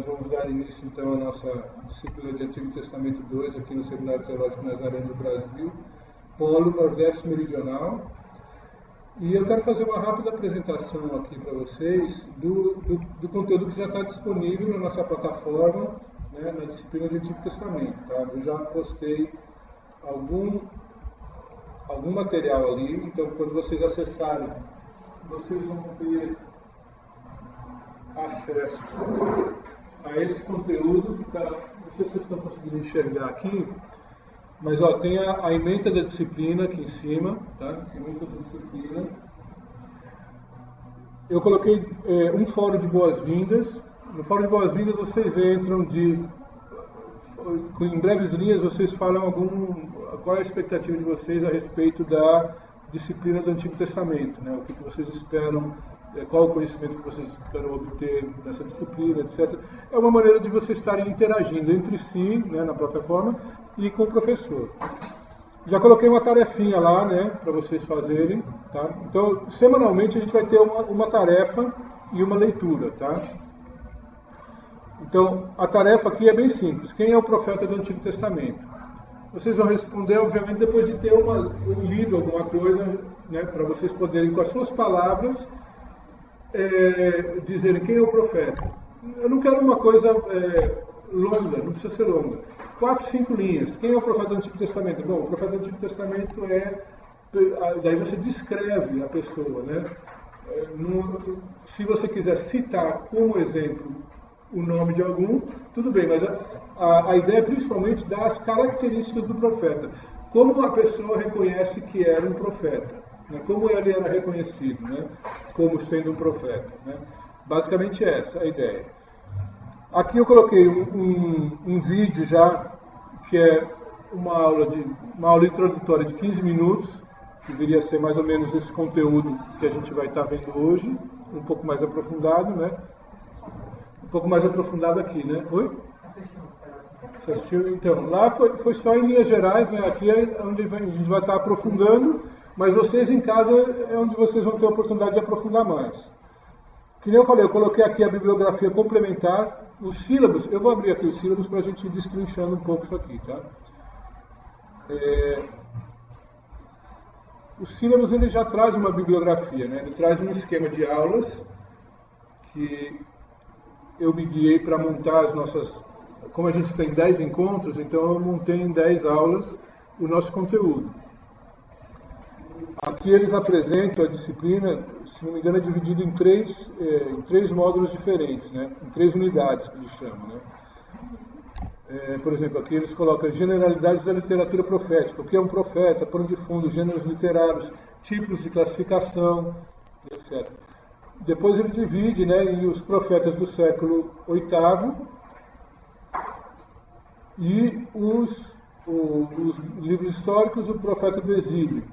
vamos dar início então à nossa disciplina de Antigo Testamento 2 aqui no Seminário Teológico Nazareno do Brasil, Polo Nordeste Meridional. E eu quero fazer uma rápida apresentação aqui para vocês do conteúdo que já está disponível na nossa plataforma, né, na disciplina de Antigo Testamento. Tá? Eu já postei algum material ali, então quando vocês acessarem, vocês vão ter acesso a esse conteúdo que está, não sei se vocês estão conseguindo enxergar aqui, mas ó, tem a ementa da disciplina aqui em cima, tá? Ementa da disciplina. Eu coloquei um fórum de boas-vindas. No fórum de boas-vindas vocês entram em breves linhas, vocês falam qual é a expectativa de vocês a respeito da disciplina do Antigo Testamento, né? O que vocês esperam, qual o conhecimento que vocês esperam obter nessa disciplina, etc. É uma maneira de vocês estarem interagindo entre si, né, na plataforma, e com o professor. Já coloquei uma tarefinha lá, né, para vocês fazerem, tá? Então, semanalmente a gente vai ter uma tarefa e uma leitura, tá? Então, a tarefa aqui é bem simples. Quem é o profeta do Antigo Testamento? Vocês vão responder, obviamente, depois de ter lido alguma coisa, né, para vocês poderem, com as suas palavras, dizerem quem é o profeta. Eu não quero uma coisa longa, não precisa ser longa. 4, 5 linhas. Quem é o profeta do Antigo Testamento? Bom, o profeta do Antigo Testamento daí você descreve a pessoa, né? Se você quiser citar como exemplo o nome de algum, tudo bem, mas a ideia é principalmente das características do profeta. Como a pessoa reconhece que era um profeta, né? Como ele era reconhecido, né, como sendo um profeta, né? Basicamente essa é a ideia. Aqui eu coloquei um vídeo já, que é uma aula introdutória de 15 minutos, que deveria ser mais ou menos esse conteúdo que a gente vai estar vendo hoje, um pouco mais aprofundado, né? Um pouco mais aprofundado aqui, né? Oi? Você assistiu? Então, lá foi só em linhas gerais, né? Aqui é onde a gente vai estar aprofundando, mas vocês em casa é onde vocês vão ter a oportunidade de aprofundar mais. Que nem eu falei, eu coloquei aqui a bibliografia complementar, os sílabos, eu vou abrir aqui os sílabos para a gente ir destrinchando um pouco isso aqui, tá? Os sílabos, ele já traz uma bibliografia, né? Ele traz um esquema de aulas que eu me guiei para montar as nossas... Como a gente tem 10 encontros, então eu montei em 10 aulas o nosso conteúdo. Aqui eles apresentam a disciplina, se não me engano, é dividida em três módulos diferentes, né? Em 3 unidades, que eles chamam, né? Por exemplo, aqui eles colocam generalidades da literatura profética, o que é um profeta, pano de fundo, gêneros literários, tipos de classificação, etc. Depois ele divide, né, em os profetas do século VIII e os livros históricos, o profeta do exílio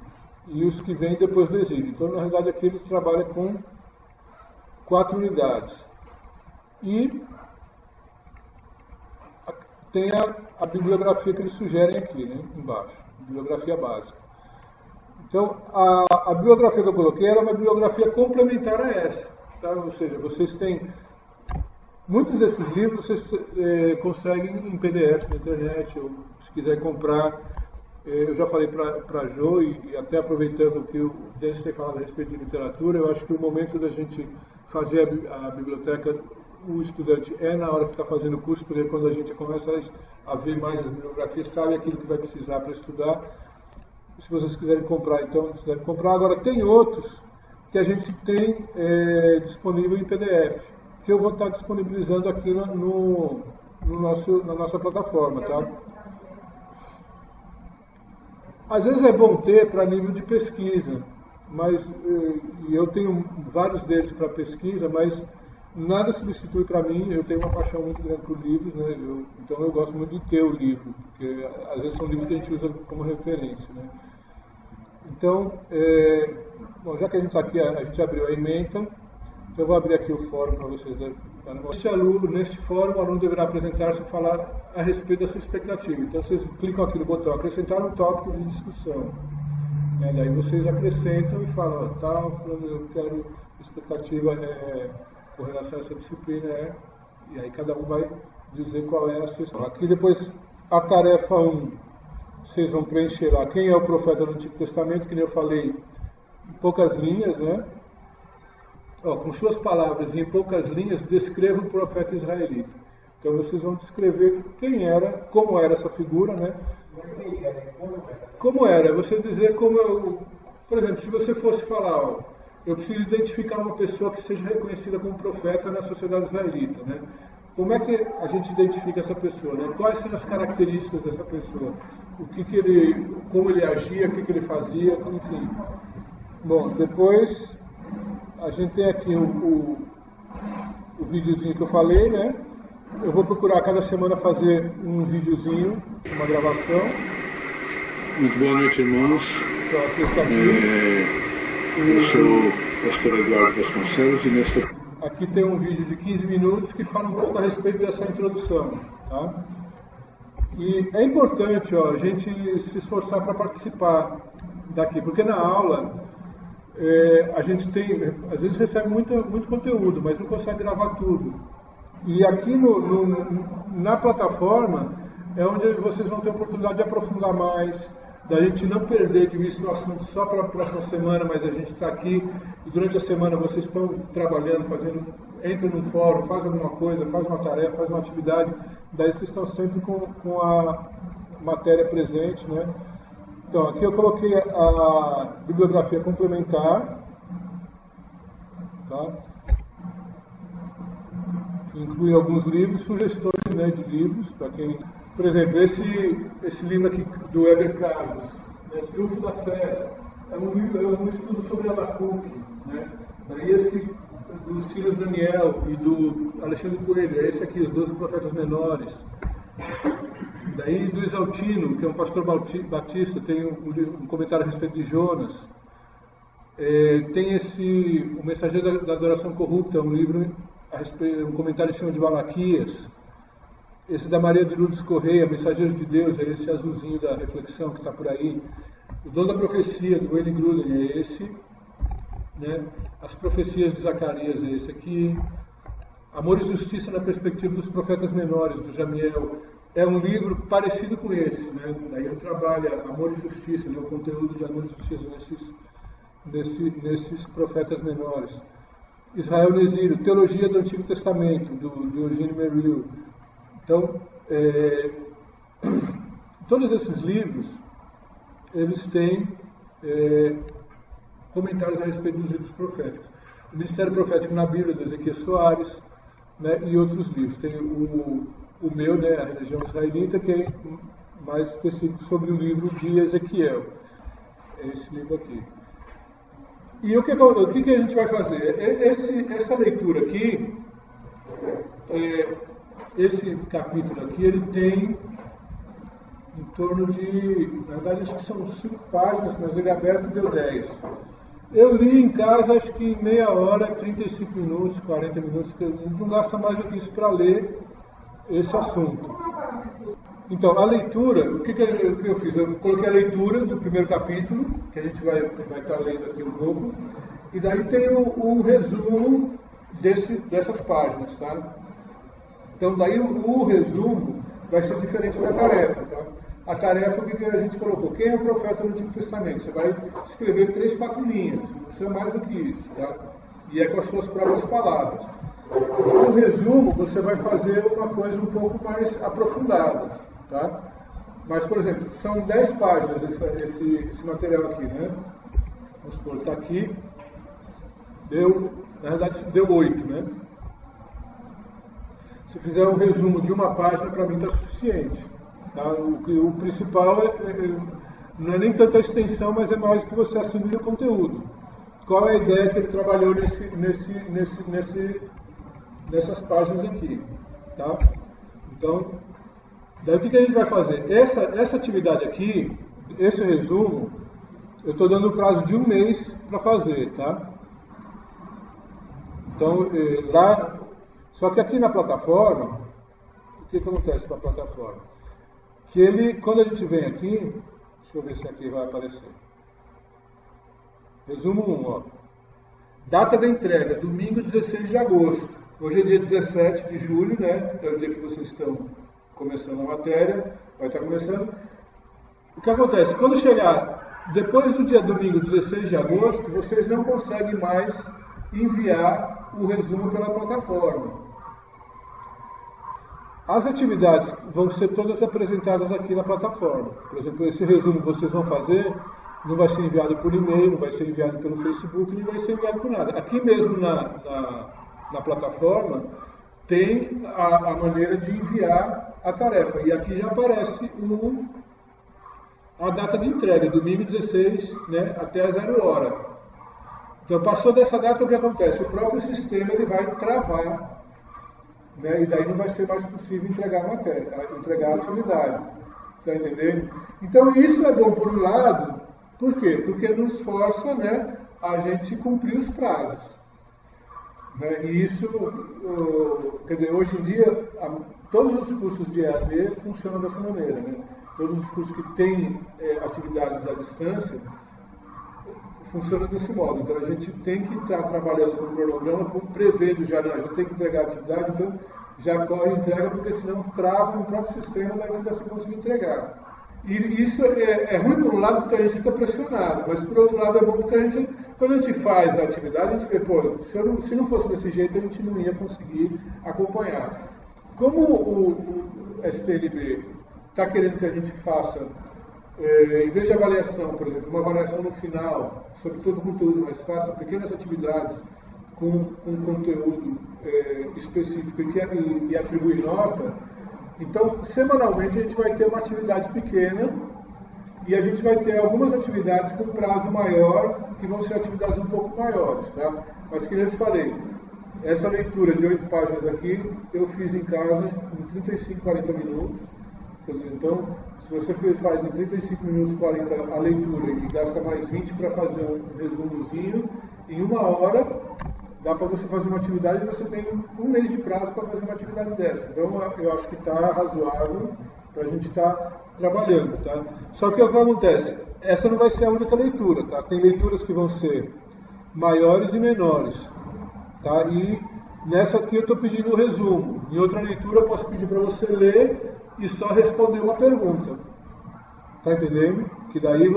e os que vêm depois do exílio. Então, na realidade, aqui ele trabalha com 4 unidades. E tem a bibliografia que eles sugerem aqui, né, embaixo, bibliografia básica. Então, a bibliografia que eu coloquei era uma bibliografia complementar a essa, tá? Ou seja, vocês têm... Muitos desses livros vocês conseguem em PDF na internet, ou se quiser comprar. Eu já falei para a Jo, e até aproveitando o que o Denis tem falado a respeito de literatura, eu acho que o momento da gente fazer a biblioteca, o estudante é na hora que está fazendo o curso, porque quando a gente começa a ver mais as bibliografias, sabe aquilo que vai precisar para estudar. Se vocês quiserem comprar, então, vocês devem comprar. Agora, tem outros que a gente tem disponível em PDF, que eu vou estar disponibilizando aqui na nossa plataforma, tá? Às vezes é bom ter para nível de pesquisa, mas eu tenho vários deles para pesquisa, mas nada substitui para mim. Eu tenho uma paixão muito grande por livros, né? Então eu gosto muito de ter o livro, porque às vezes são livros que a gente usa como referência, né? Então, bom, já que a gente está aqui, a gente abriu a ementa, então eu vou abrir aqui o fórum para vocês. Neste fórum, o aluno deverá apresentar-se e falar a respeito da sua expectativa. Então vocês clicam aqui no botão acrescentar um tópico de discussão. Daí vocês acrescentam e falam, eu quero, expectativa com relação a essa disciplina E aí cada um vai dizer qual é a sua história. Aqui depois, a tarefa 1, vocês vão preencher lá quem é o profeta do Antigo Testamento, que nem eu falei, em poucas linhas, né? Com suas palavras e em poucas linhas, descreva o profeta israelita. Então vocês vão descrever quem era, como era essa figura, né? Como era? Você dizer como... Por exemplo, se você fosse falar, eu preciso identificar uma pessoa que seja reconhecida como profeta na sociedade israelita, né? Como é que a gente identifica essa pessoa, né? Quais são as características dessa pessoa? Como ele agia, o que ele fazia, enfim. Bom, depois a gente tem aqui o videozinho que eu falei, né? Eu vou procurar cada semana fazer um videozinho, uma gravação. Muito boa noite, irmãos. Então, aqui está Eu sou o pastor Eduardo Vasconcelos e nesta... Aqui tem um vídeo de 15 minutos que fala um pouco a respeito dessa introdução, tá? E é importante, a gente se esforçar para participar daqui, porque na aula a gente às vezes recebe muito conteúdo, mas não consegue gravar tudo. E aqui na plataforma é onde vocês vão ter a oportunidade de aprofundar mais, da gente não perder de vista o assunto só para a próxima semana, mas a gente está aqui e durante a semana vocês estão trabalhando, entra num fórum, faz alguma coisa, faz uma tarefa, faz uma atividade, daí vocês estão sempre com a matéria presente, né? Então, aqui eu coloquei a bibliografia complementar, tá? Inclui alguns livros, sugestões, né, de livros, para quem... Por exemplo, esse livro aqui do Heber Carlos, né, Triunfo da Fé, é um estudo sobre Abacuque, né? Daí esse do Silas Daniel e do Alexandre Coelho, é esse aqui, Os 12 Profetas Menores. Daí do Exaltino, que é um pastor batista, tem um comentário a respeito de Jonas. Tem o Mensageiro da Adoração Corrupta, um livro a respeito, um comentário em cima de Malaquias. Esse da Maria de Lourdes Correia, Mensageiros de Deus, é esse azulzinho da reflexão que está por aí. O Dom da Profecia, do Wayne Gruden, é esse. Né? As Profecias de Zacarias, é esse aqui. Amor e Justiça na Perspectiva dos Profetas Menores, do Jamiel. É um livro parecido com esse. Né? Daí ele trabalha Amor e Justiça, né? O conteúdo de Amor e Justiça nesses profetas menores. Israel Nesírio, Teologia do Antigo Testamento, do Eugene Merrill. Então, todos esses livros, eles têm comentários a respeito dos livros proféticos. O Ministério Profético na Bíblia, do Ezequiel Soares, né, e outros livros. Tem o meu, né, A Religião Israelita, que é mais específico sobre o livro de Ezequiel. É esse livro aqui. E o que a gente vai fazer? Essa leitura aqui... Esse capítulo aqui, ele tem em torno de, na verdade acho que são 5 páginas, mas ele aberto deu 10. Eu li em casa acho que meia hora, 35 minutos, 40 minutos, que a gente não gasta mais do que isso para ler esse assunto. Então, a leitura, o que eu fiz? Eu coloquei a leitura do primeiro capítulo, que a gente vai estar lendo aqui um pouco, e daí tem o resumo dessas páginas, tá? Então, daí o resumo vai ser diferente da tarefa, tá? A tarefa, o que a gente colocou? Quem é o profeta do Antigo Testamento? Você vai escrever 3, 4 linhas, não precisa mais do que isso, tá? E é com as suas próprias palavras. No resumo, você vai fazer uma coisa um pouco mais aprofundada, tá? Mas, por exemplo, são 10 páginas esse material aqui, né? Vamos supor, está aqui, na verdade deu 8, né? Se fizer um resumo de uma página, para mim está suficiente. Tá? O principal não é nem tanta extensão, mas é mais que você assimile o conteúdo. Qual é a ideia que ele trabalhou nessas páginas aqui? Tá? Então, daí o que a gente vai fazer? Essa atividade aqui, esse resumo, eu estou dando o prazo de 1 mês para fazer. Tá? Então, lá... Só que aqui na plataforma, o que acontece com a plataforma? Que quando a gente vem aqui, deixa eu ver se aqui vai aparecer. Resumo 1, ó. Data da entrega, domingo 16 de agosto. Hoje é dia 17 de julho, né? É o dia que vocês estão começando a matéria, vai estar começando. O que acontece? Quando chegar depois do dia domingo, 16 de agosto, vocês não conseguem mais enviar o resumo pela plataforma. As atividades vão ser todas apresentadas aqui na plataforma. Por exemplo, esse resumo que vocês vão fazer não vai ser enviado por e-mail, não vai ser enviado pelo Facebook, não vai ser enviado por nada. Aqui mesmo na plataforma tem a maneira de enviar a tarefa. E aqui já aparece a data de entrega, domingo 16, né, até a 0 hora. Então, passou dessa data, o que acontece? O próprio sistema ele vai travar, né, e daí não vai ser mais possível entregar a matéria, entregar a atividade. Está entendendo? Então, isso é bom por um lado. Por quê? Porque nos força, né, a gente cumprir os prazos. Né? E isso, quer dizer, hoje em dia, todos os cursos de EAD funcionam dessa maneira. Né? Todos os cursos que têm atividades à distância funcionam desse modo. Então, a gente tem que estar trabalhando com o cronograma, prevendo já, não, a gente tem que entregar a atividade, então já corre a entrega, porque senão trava no próprio sistema, daí não vai se conseguir entregar. E isso é ruim por um lado porque a gente fica pressionado, mas por outro lado é bom porque quando a gente faz a atividade, a gente vê, pô, se não fosse desse jeito a gente não ia conseguir acompanhar. Como o STNB está querendo que a gente faça, em vez de avaliação, por exemplo, uma avaliação no final sobre todo o conteúdo, mas faça pequenas atividades com conteúdo específico e atribuir nota. Então, semanalmente a gente vai ter uma atividade pequena e a gente vai ter algumas atividades com prazo maior, que vão ser atividades um pouco maiores, tá? Mas, como eu te falei, essa leitura de 8 páginas aqui, eu fiz em casa em 35, 40 minutos. Quer dizer, então, se você faz em 35 minutos, 40 a leitura e gasta mais 20 para fazer um resumozinho, em 1 hora dá para você fazer uma atividade e você tem 1 mês de prazo para fazer uma atividade dessa. Então, eu acho que está razoável para a gente estar trabalhando, tá? Só que o que acontece? Essa não vai ser a única leitura, tá? Tem leituras que vão ser maiores e menores, tá? E nessa aqui eu estou pedindo o resumo. Em outra leitura eu posso pedir para você ler e só responder uma pergunta. Tá entendendo? Que daí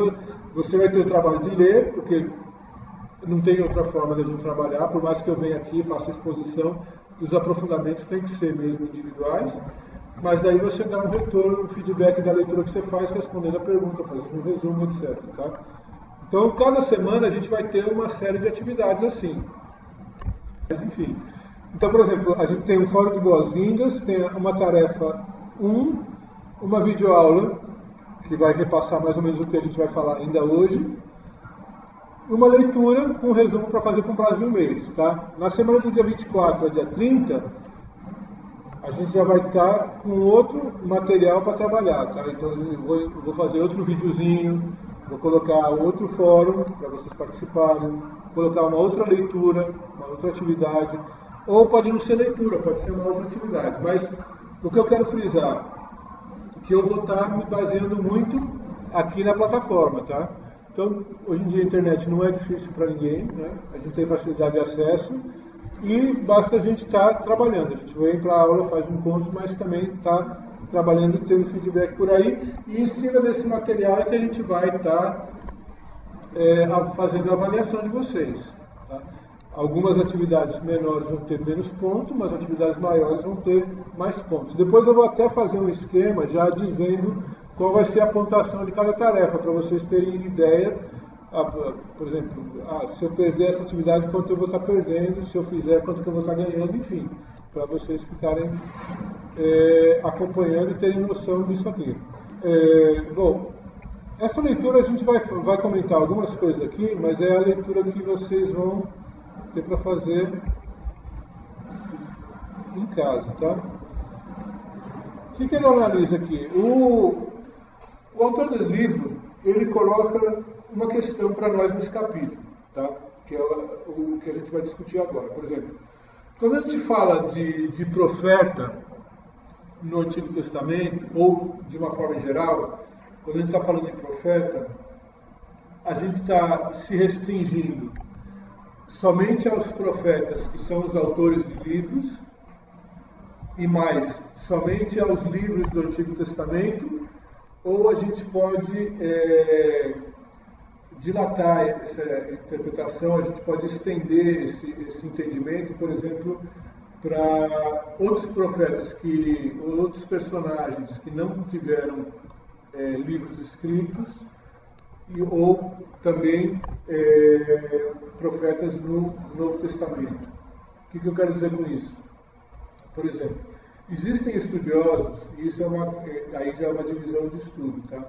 você vai ter o trabalho de ler, porque não tem outra forma de a gente trabalhar, por mais que eu venha aqui e faça exposição, os aprofundamentos têm que ser mesmo individuais, mas daí você dá um retorno, um feedback da leitura que você faz, respondendo a pergunta, fazendo um resumo, etc. Tá? Então, cada semana a gente vai ter uma série de atividades assim. Mas, enfim. Então, por exemplo, a gente tem um fórum de boas-vindas, tem uma tarefa 1, uma videoaula, que vai repassar mais ou menos o que a gente vai falar ainda hoje, uma leitura com resumo para fazer com prazo de 1 mês. Tá? Na semana do dia 24 ao dia 30, a gente já vai estar com outro material para trabalhar. Tá? Então eu vou fazer outro videozinho, vou colocar outro fórum para vocês participarem, colocar uma outra leitura, uma outra atividade, ou pode não ser leitura, pode ser uma outra atividade. Mas o que eu quero frisar, que eu vou estar me baseando muito aqui na plataforma. Tá? Então, hoje em dia a internet não é difícil para ninguém, né? A gente tem facilidade de acesso e basta a gente estar trabalhando. A gente vem para a aula, faz encontros, mas também está trabalhando e tendo feedback por aí. E em cima desse material é que a gente vai estar fazendo a avaliação de vocês. Tá? Algumas atividades menores vão ter menos pontos, mas atividades maiores vão ter mais pontos. Depois eu vou até fazer um esquema já dizendo qual vai ser a pontuação de cada tarefa, para vocês terem ideia, por exemplo, se eu perder essa atividade, quanto eu vou estar perdendo, se eu fizer, quanto que eu vou estar ganhando, enfim, para vocês ficarem acompanhando e terem noção disso aqui. Bom, essa leitura a gente vai comentar algumas coisas aqui, mas é a leitura que vocês vão ter para fazer em casa, tá? O que ele analisa aqui? O autor do livro, ele coloca uma questão para nós nesse capítulo, tá? Que é o que a gente vai discutir agora. Por exemplo, quando a gente fala de profeta no Antigo Testamento, ou de uma forma geral, quando a gente está falando de profeta, a gente está se restringindo somente aos profetas que são os autores de livros, e mais, somente aos livros do Antigo Testamento, ou a gente pode dilatar essa interpretação, a gente pode estender esse entendimento, por exemplo, para outros profetas, outros personagens que não tiveram livros escritos, ou também profetas no Novo Testamento. O que eu quero dizer com isso? Por exemplo, existem estudiosos, e isso aí já é uma divisão de estudo, tá?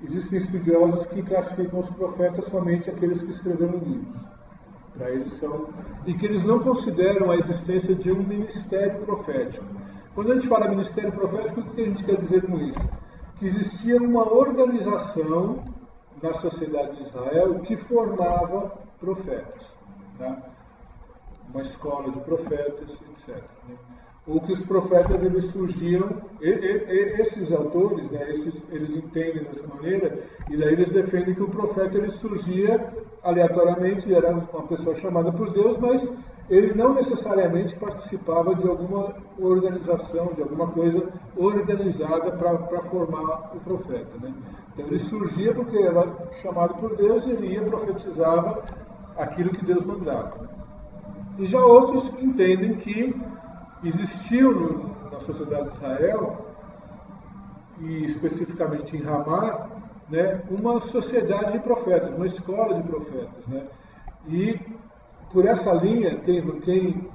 Existem estudiosos que classificam os profetas somente aqueles que escreveram livros. Para eles e que eles não consideram a existência de um ministério profético. Quando a gente fala ministério profético, o que a gente quer dizer com isso? Que existia uma organização na sociedade de Israel que formava profetas, tá? Uma escola de profetas, etc. Né? Ou que os profetas eles surgiam, esses autores, né, eles entendem dessa maneira, e daí eles defendem que o profeta ele surgia aleatoriamente, era uma pessoa chamada por Deus, mas ele não necessariamente participava de alguma organização, de alguma coisa organizada para formar o profeta. Né? Então ele surgia porque era chamado por Deus e ele ia profetizava aquilo que Deus mandava. E já outros que entendem que existiu na sociedade de Israel, e especificamente em Ramá, né, uma sociedade de profetas, uma escola de profetas. Né? E por essa linha, quem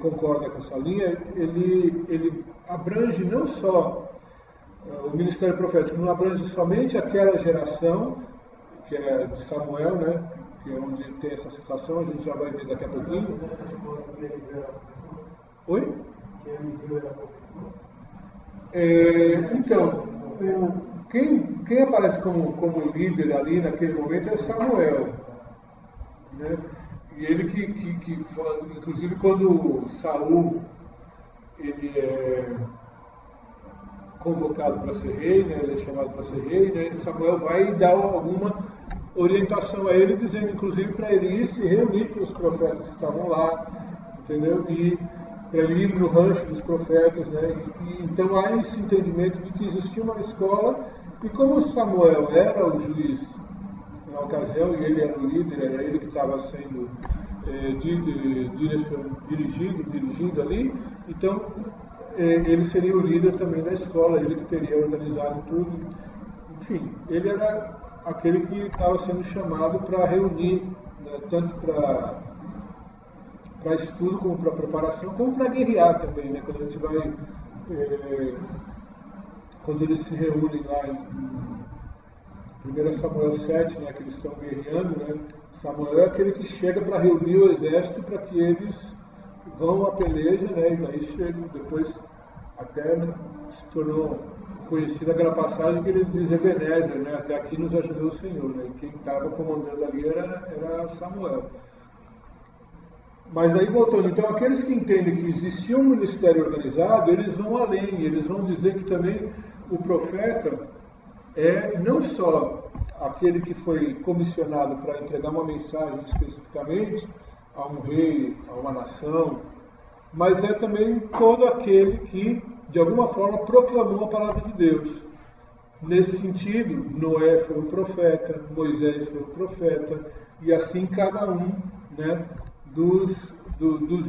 concorda com essa linha, ele abrange não só o ministério profético, não abrange somente aquela geração, que é de Samuel, né, que é onde tem essa citação, a gente já vai ver daqui a pouquinho. Oi? Então, quem aparece como líder ali naquele momento é Samuel. Né? E ele que inclusive quando Saul ele é convocado para ser rei, né? Ele é chamado para ser rei, né? Samuel vai dar alguma orientação a ele, dizendo inclusive para ele ir se reunir com os profetas que estavam lá, entendeu? E para ele ir no rancho dos profetas, né? Então há esse entendimento de que existia uma escola, e como Samuel era o juiz na ocasião, e ele era o líder, era ele que estava sendo dirigindo ali, então ele seria o líder também da escola, ele que teria organizado tudo. Enfim, ele era aquele que estava sendo chamado para reunir, né, tanto para estudo, como para preparação, como para guerrear também, né? Quando a gente vai, quando eles se reúnem lá em 1 Samuel 7, né, que eles estão guerreando, né? Samuel é aquele que chega para reunir o exército para que eles vão à peleja, né? E aí chegam depois, até, né, se tornou conhecida aquela passagem que ele diz Ebenezer, né? Até aqui nos ajudou o Senhor, né? E quem estava comandando ali era Samuel. Mas daí voltando, então aqueles que entendem que existia um ministério organizado, eles vão além, eles vão dizer que também o profeta é não só aquele que foi comissionado para entregar uma mensagem especificamente a um rei, a uma nação, mas é também todo aquele que, de alguma forma, proclamou a palavra de Deus. Nesse sentido, Noé foi um profeta, Moisés foi um profeta, e assim cada um, né, dos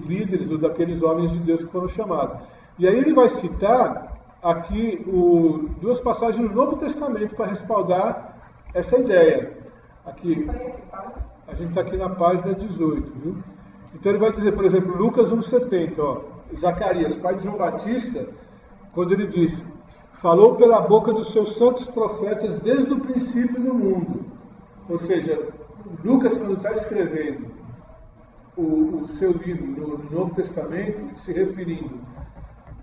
líderes ou daqueles homens de Deus que foram chamados. E aí ele vai citar aqui duas passagens do Novo Testamento para respaldar essa ideia. Aqui, a gente está aqui na página 18, viu? Então ele vai dizer, por exemplo, Lucas 1,70, ó, Zacarias, pai de João Batista, quando ele diz: falou pela boca dos seus santos profetas desde o princípio do mundo. Ou seja, Lucas, quando está escrevendo o seu livro no Novo Testamento, se referindo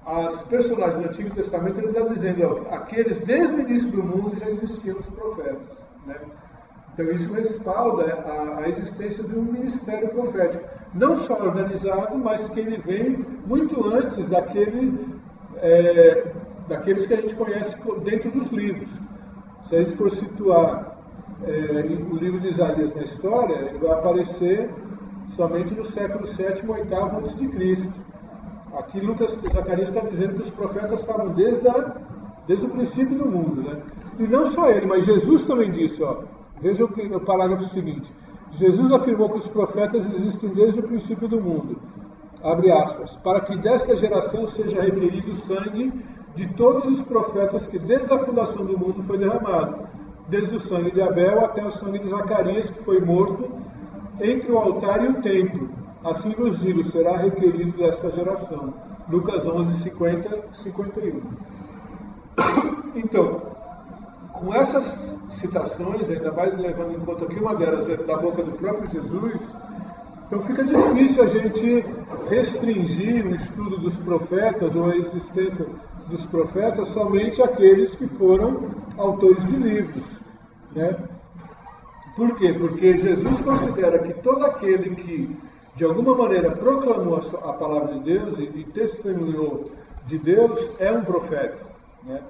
aos personagens do Antigo Testamento, ele está dizendo, ó, aqueles desde o início do mundo já existiam os profetas, né? Então isso respalda a existência de um ministério profético, não só organizado, mas que ele vem muito antes daqueles que a gente conhece dentro dos livros. Se a gente for situar o livro de Isaías na história, ele vai aparecer somente no século VII ou VIII a.C. Aqui Zacarias está dizendo que os profetas estavam desde o princípio do mundo, né? E não só ele, mas Jesus também disse, ó, veja o parágrafo seguinte: Jesus afirmou que os profetas existem desde o princípio do mundo, abre aspas, para que desta geração seja requerido o sangue de todos os profetas que desde a fundação do mundo foi derramado, desde o sangue de Abel até o sangue de Zacarias, que foi morto entre o altar e o templo. Assim vos digo, será requerido desta geração. Lucas 11, 50, 51. Então, com essas citações, ainda mais levando em conta que uma delas é da boca do próprio Jesus, então fica difícil a gente restringir o estudo dos profetas ou a existência dos profetas somente àqueles que foram autores de livros, né? Por quê? Porque Jesus considera que todo aquele que, de alguma maneira, proclamou a palavra de Deus e testemunhou de Deus é um profeta, né?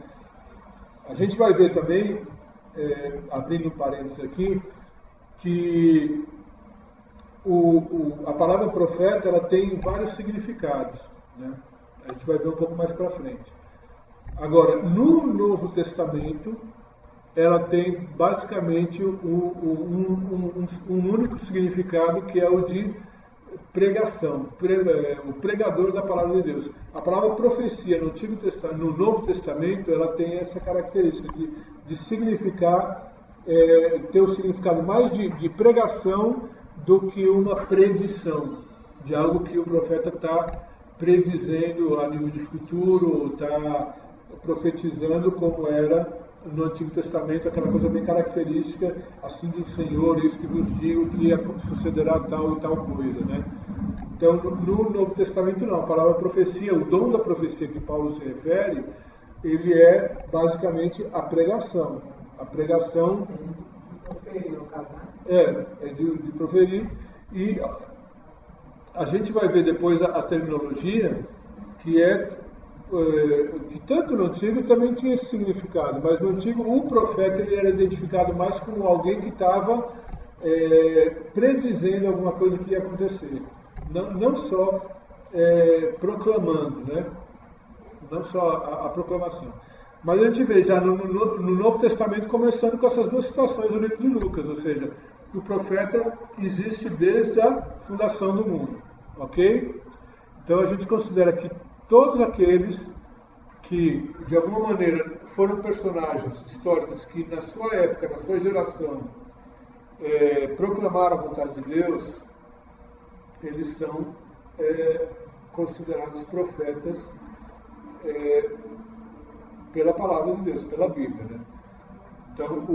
A gente vai ver também, abrindo um parênteses aqui, que a palavra profeta ela tem vários significados, né? A gente vai ver um pouco mais para frente. Agora, no Novo Testamento, ela tem basicamente um único significado, que é o de pregação, o pregador da palavra de Deus. A palavra profecia no Novo Testamento, ela tem essa característica de significar, ter um significado mais de pregação do que uma predição, de algo que o profeta está predizendo a nível de futuro, ou está profetizando como era no Antigo Testamento, aquela coisa bem característica, assim do Senhor, isso que vos digo que sucederá tal e tal coisa, né? Então, no Novo Testamento não, a palavra profecia, o dom da profecia que Paulo se refere, ele é basicamente a pregação. A pregação de proferir, e a gente vai ver depois a terminologia que que tanto no Antigo também tinha esse significado, mas no Antigo o profeta ele era identificado mais como alguém que estava predizendo alguma coisa que ia acontecer, não só proclamando, né? Não só a proclamação. Mas a gente vê já no Novo Testamento começando com essas duas situações no livro de Lucas, ou seja, o profeta existe desde a fundação do mundo, ok? Então a gente considera que todos aqueles que, de alguma maneira, foram personagens históricos que, na sua época, na sua geração, proclamaram a vontade de Deus, eles são considerados profetas pela palavra de Deus, pela Bíblia, né? Então,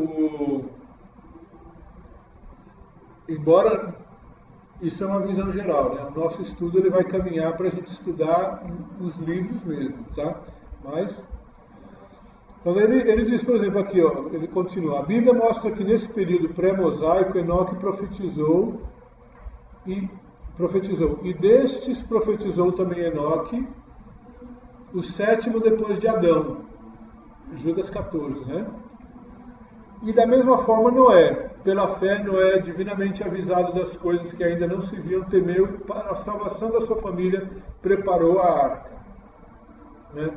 embora isso é uma visão geral, né? O nosso estudo ele vai caminhar para a gente estudar os livros mesmo, tá? Mas, então ele diz, por exemplo, aqui, ó, ele continua: a Bíblia mostra que nesse período pré-mosaico Enoque profetizou, e destes profetizou também Enoque, o sétimo depois de Adão, Judas 14, né? E da mesma forma Noé, pela fé Noé, divinamente avisado das coisas que ainda não se viam, temeu, para a salvação da sua família preparou a arca, né?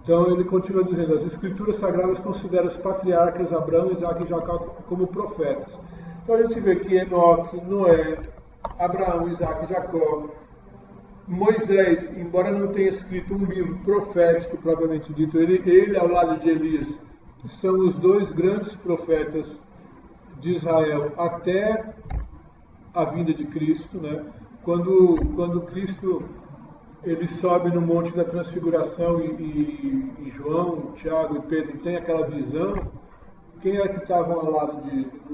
Então ele continua dizendo: as escrituras sagradas consideram os patriarcas Abraão, Isaque e Jacó como profetas. Então a gente vê que Enoque, Noé, Abraão, Isaque e Jacó, Moisés, embora não tenha escrito um livro profético propriamente dito, ele ao lado de Elias, são os dois grandes profetas de Israel até a vinda de Cristo, né? Quando Cristo ele sobe no Monte da Transfiguração e João, Tiago e Pedro tem aquela visão, quem é que estavam ao lado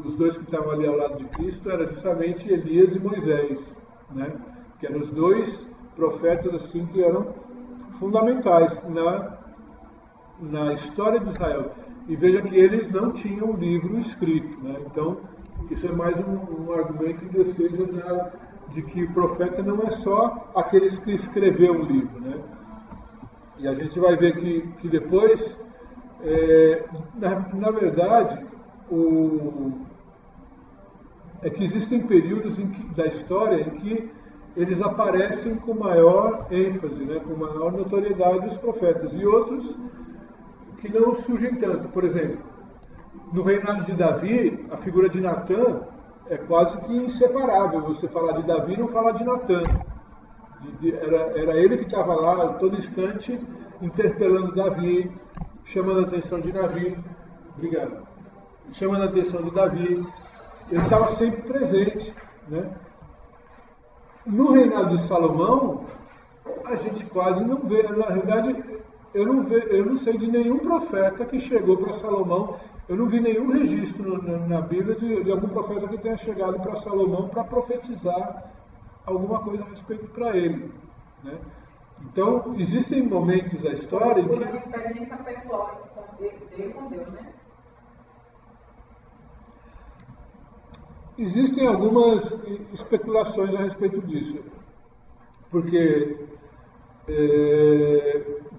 os dois que estavam ali ao lado de Cristo era justamente Elias e Moisés, né? Que eram os dois profetas assim que eram fundamentais na história de Israel. E veja que eles não tinham um livro escrito, né? Então, isso é mais um argumento em defesa de que o profeta não é só aqueles que escreveu um livro, né? E a gente vai ver que depois, na verdade, é que existem períodos da história em que eles aparecem com maior ênfase, né, com maior notoriedade os profetas, e outros que não surgem tanto. Por exemplo, no reinado de Davi, a figura de Natã é quase que inseparável. Você falar de Davi e não falar de Natã. Era ele que estava lá todo instante interpelando Davi, chamando a atenção de Davi. Obrigado. Chamando a atenção de Davi. Ele estava sempre presente, né? No reinado de Salomão, a gente quase não vê. Na realidade, eu não sei de nenhum profeta que chegou para Salomão. Eu não vi nenhum registro na Bíblia de algum profeta que tenha chegado para Salomão para profetizar alguma coisa a respeito para ele, né? Então, existem momentos da história em que... Por uma experiência pessoal dele com Deus, né? Existem algumas especulações a respeito disso. Porque,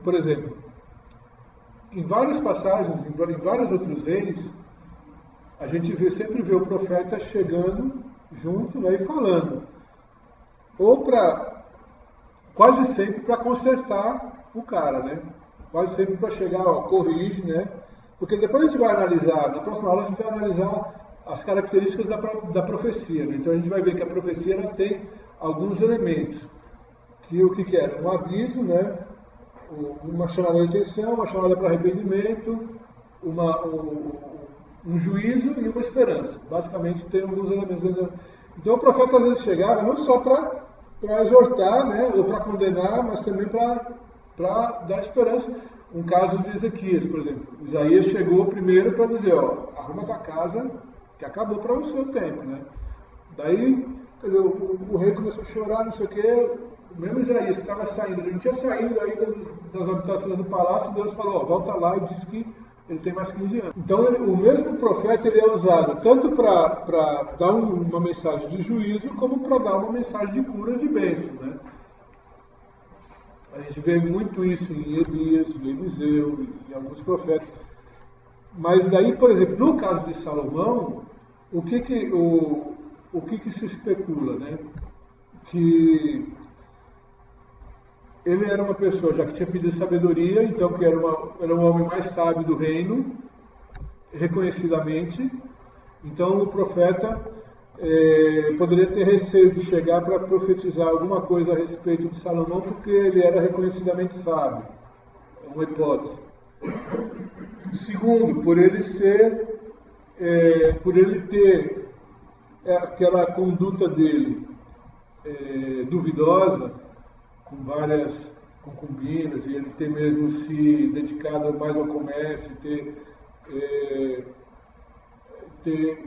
por exemplo, em várias passagens, em vários outros reis, a gente sempre vê o profeta chegando junto, né, e falando. Ou quase sempre para consertar o cara, né? Quase sempre para chegar, corrige, né? Porque depois a gente vai analisar, na próxima aula a gente vai analisar as características da profecia, né? Então a gente vai ver que a profecia ela tem alguns elementos. O que era? Um aviso, né? Uma chamada de atenção, uma chamada para arrependimento, um juízo e uma esperança. Basicamente tem alguns elementos. Então o profeta às vezes chegava não só para exortar, né, ou para condenar, mas também para dar esperança. Um caso de Ezequias, por exemplo. Isaías chegou primeiro para dizer, arruma tua casa, que acabou para o seu tempo, né? Daí, o rei começou a chorar, não sei o quê. O mesmo Isaías estava saindo, ele não tinha saído ainda das habitações do palácio, Deus falou, volta lá, e disse que ele tem mais 15 anos. Então, o mesmo profeta ele é usado tanto para dar uma mensagem de juízo, como para dar uma mensagem de cura e de bênção, né? A gente vê muito isso em Elias, em Eliseu, em alguns profetas. Mas daí, por exemplo, no caso de Salomão, o que se especula, né? Que ele era uma pessoa, já que tinha pedido sabedoria, então que era um homem mais sábio do reino, reconhecidamente. Então o profeta poderia ter receio de chegar para profetizar alguma coisa a respeito de Salomão, porque ele era reconhecidamente sábio. É uma hipótese. Segundo, por ele ter aquela conduta dele duvidosa, com várias concubinas, e ele ter mesmo se dedicado mais ao comércio,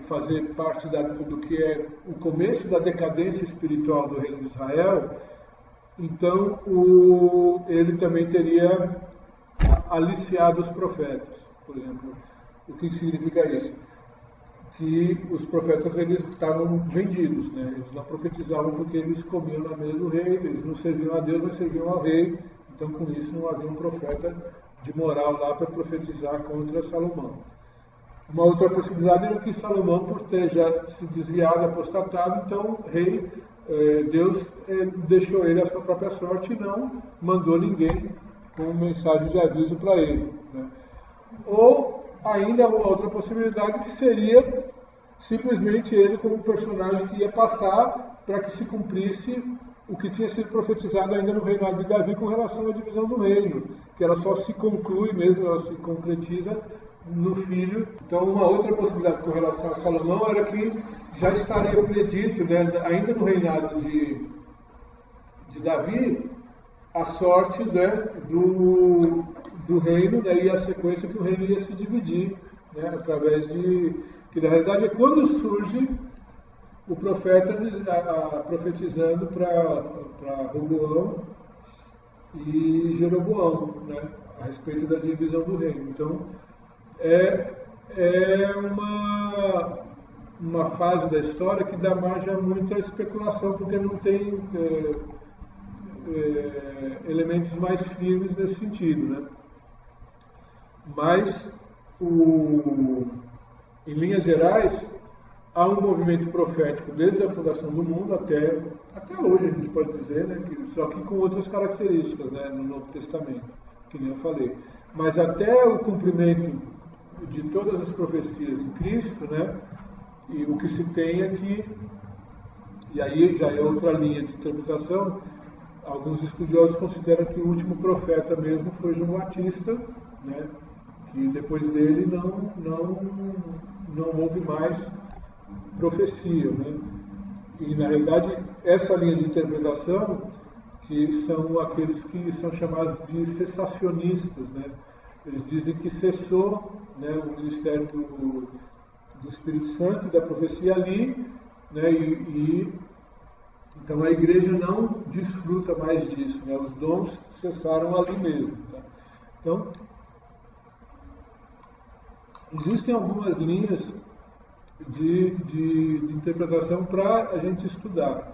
fazer parte do que é o começo da decadência espiritual do reino de Israel, então ele também teria aliciado os profetas. Por exemplo, o que significa isso? Que os profetas eles estavam vendidos, né? Eles não profetizavam porque eles comiam na mesa do rei, eles não serviam a Deus, mas serviam ao rei. Então, com isso, não havia um profeta de moral lá para profetizar contra Salomão. Uma outra possibilidade era que Salomão, por ter já se desviado, apostatado, então Deus deixou ele à sua própria sorte e não mandou ninguém com mensagem de aviso para ele, né? Ou ainda uma outra possibilidade que seria simplesmente ele como um personagem que ia passar para que se cumprisse o que tinha sido profetizado ainda no reinado de Davi com relação à divisão do reino, que ela só se conclui mesmo, ela se concretiza no filho. Então uma outra possibilidade com relação a Salomão era que já estaria predito, né, ainda no reinado de Davi, a sorte, né, do reino, daí a sequência que o reino ia se dividir, né, através que na realidade é quando surge o profeta profetizando para Roboão e Jeroboão, né, a respeito da divisão do reino. Então é uma fase da história que dá margem a muita especulação, porque não tem elementos mais firmes nesse sentido, né? Mas, em linhas gerais, há um movimento profético desde a fundação do mundo até hoje, a gente pode dizer, né, só que com outras características, né, no Novo Testamento, que nem eu falei. Mas até o cumprimento de todas as profecias em Cristo, né, e o que se tem é que, e aí já é outra linha de interpretação, alguns estudiosos consideram que o último profeta mesmo foi João Batista, né, que depois dele não houve mais profecia, né? E na realidade essa linha de interpretação, que são aqueles que são chamados de cessacionistas, né? Eles dizem que cessou, né, o ministério do Espírito Santo e da profecia ali, né, então a igreja não desfruta mais disso, né? Os dons cessaram ali mesmo. Tá? Então existem algumas linhas de interpretação para a gente estudar.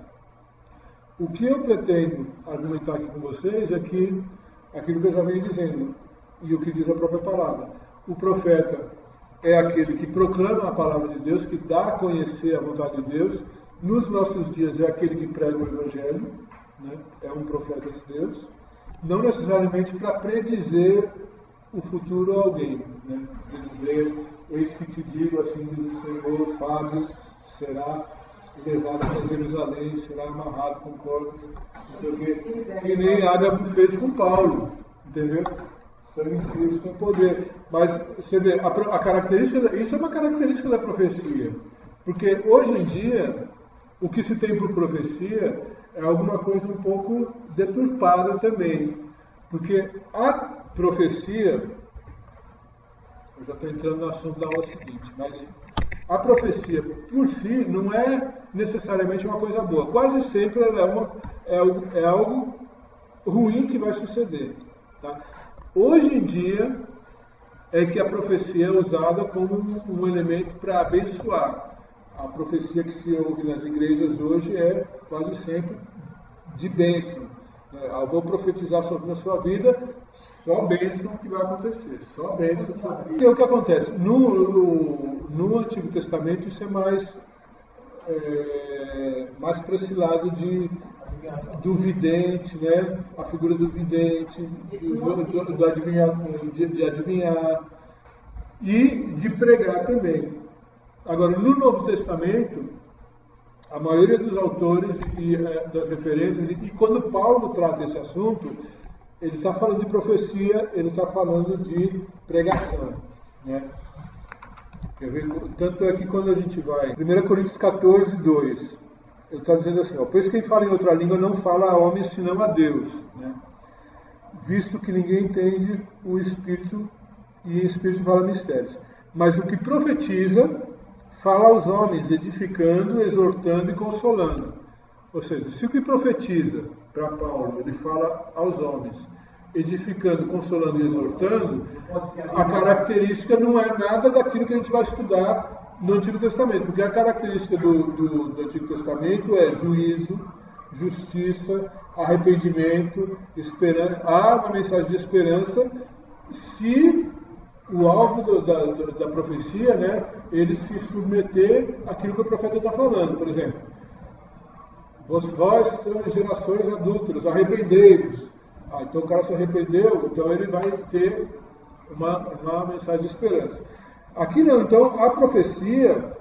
O que eu pretendo argumentar aqui com vocês é que aquilo que eu já venho dizendo, e o que diz a própria palavra, o profeta é aquele que proclama a palavra de Deus, que dá a conhecer a vontade de Deus. Nos nossos dias é aquele que prega o Evangelho, né? É um profeta de Deus, não necessariamente para predizer o futuro a alguém, né? Dizer, eis que te digo, assim diz o Senhor, Fábio será levado para Jerusalém, será amarrado com cordas, não sei o quê, que nem Ágabo fez com Paulo, entendeu? Sangue de Cristo tem poder. Mas você vê, a característica, isso é uma característica da profecia, porque hoje em dia o que se tem por profecia é alguma coisa um pouco deturpada também, porque a profecia, eu já estou entrando no assunto da aula seguinte, mas a profecia por si não é necessariamente uma coisa boa. Quase sempre ela é algo ruim que vai suceder. Tá? Hoje em dia é que a profecia é usada como um elemento para abençoar. A profecia que se ouve nas igrejas hoje é quase sempre de bênção. Eu vou profetizar sobre a sua vida, só bênção que vai acontecer, só bênção. E o que acontece? No Antigo Testamento isso é mais para esse lado do vidente, né? A figura do vidente, de adivinhar e de pregar também. Agora, no Novo Testamento, a maioria dos autores e das referências, e quando Paulo trata esse assunto, ele está falando de profecia, ele está falando de pregação. Né? Tanto é que quando a gente vai, 1 Coríntios 14, 2, ele está dizendo assim, ó, pois quem fala em outra língua não fala a homem senão a Deus, né? Visto que ninguém entende o Espírito e em Espírito fala mistérios. Mas o que profetiza fala aos homens, edificando, exortando e consolando. Ou seja, se o que profetiza para Paulo, ele fala aos homens, edificando, consolando e exortando, a característica não é nada daquilo que a gente vai estudar no Antigo Testamento, porque a característica do Antigo Testamento é juízo, justiça, arrependimento, esperança. Há uma mensagem de esperança se o alvo da profecia, né, ele se submeter àquilo que o profeta está falando. Por exemplo, vós sois gerações adúlteras, arrependei-vos. Então o cara se arrependeu, então ele vai ter uma mensagem de esperança. Aqui não, então a profecia,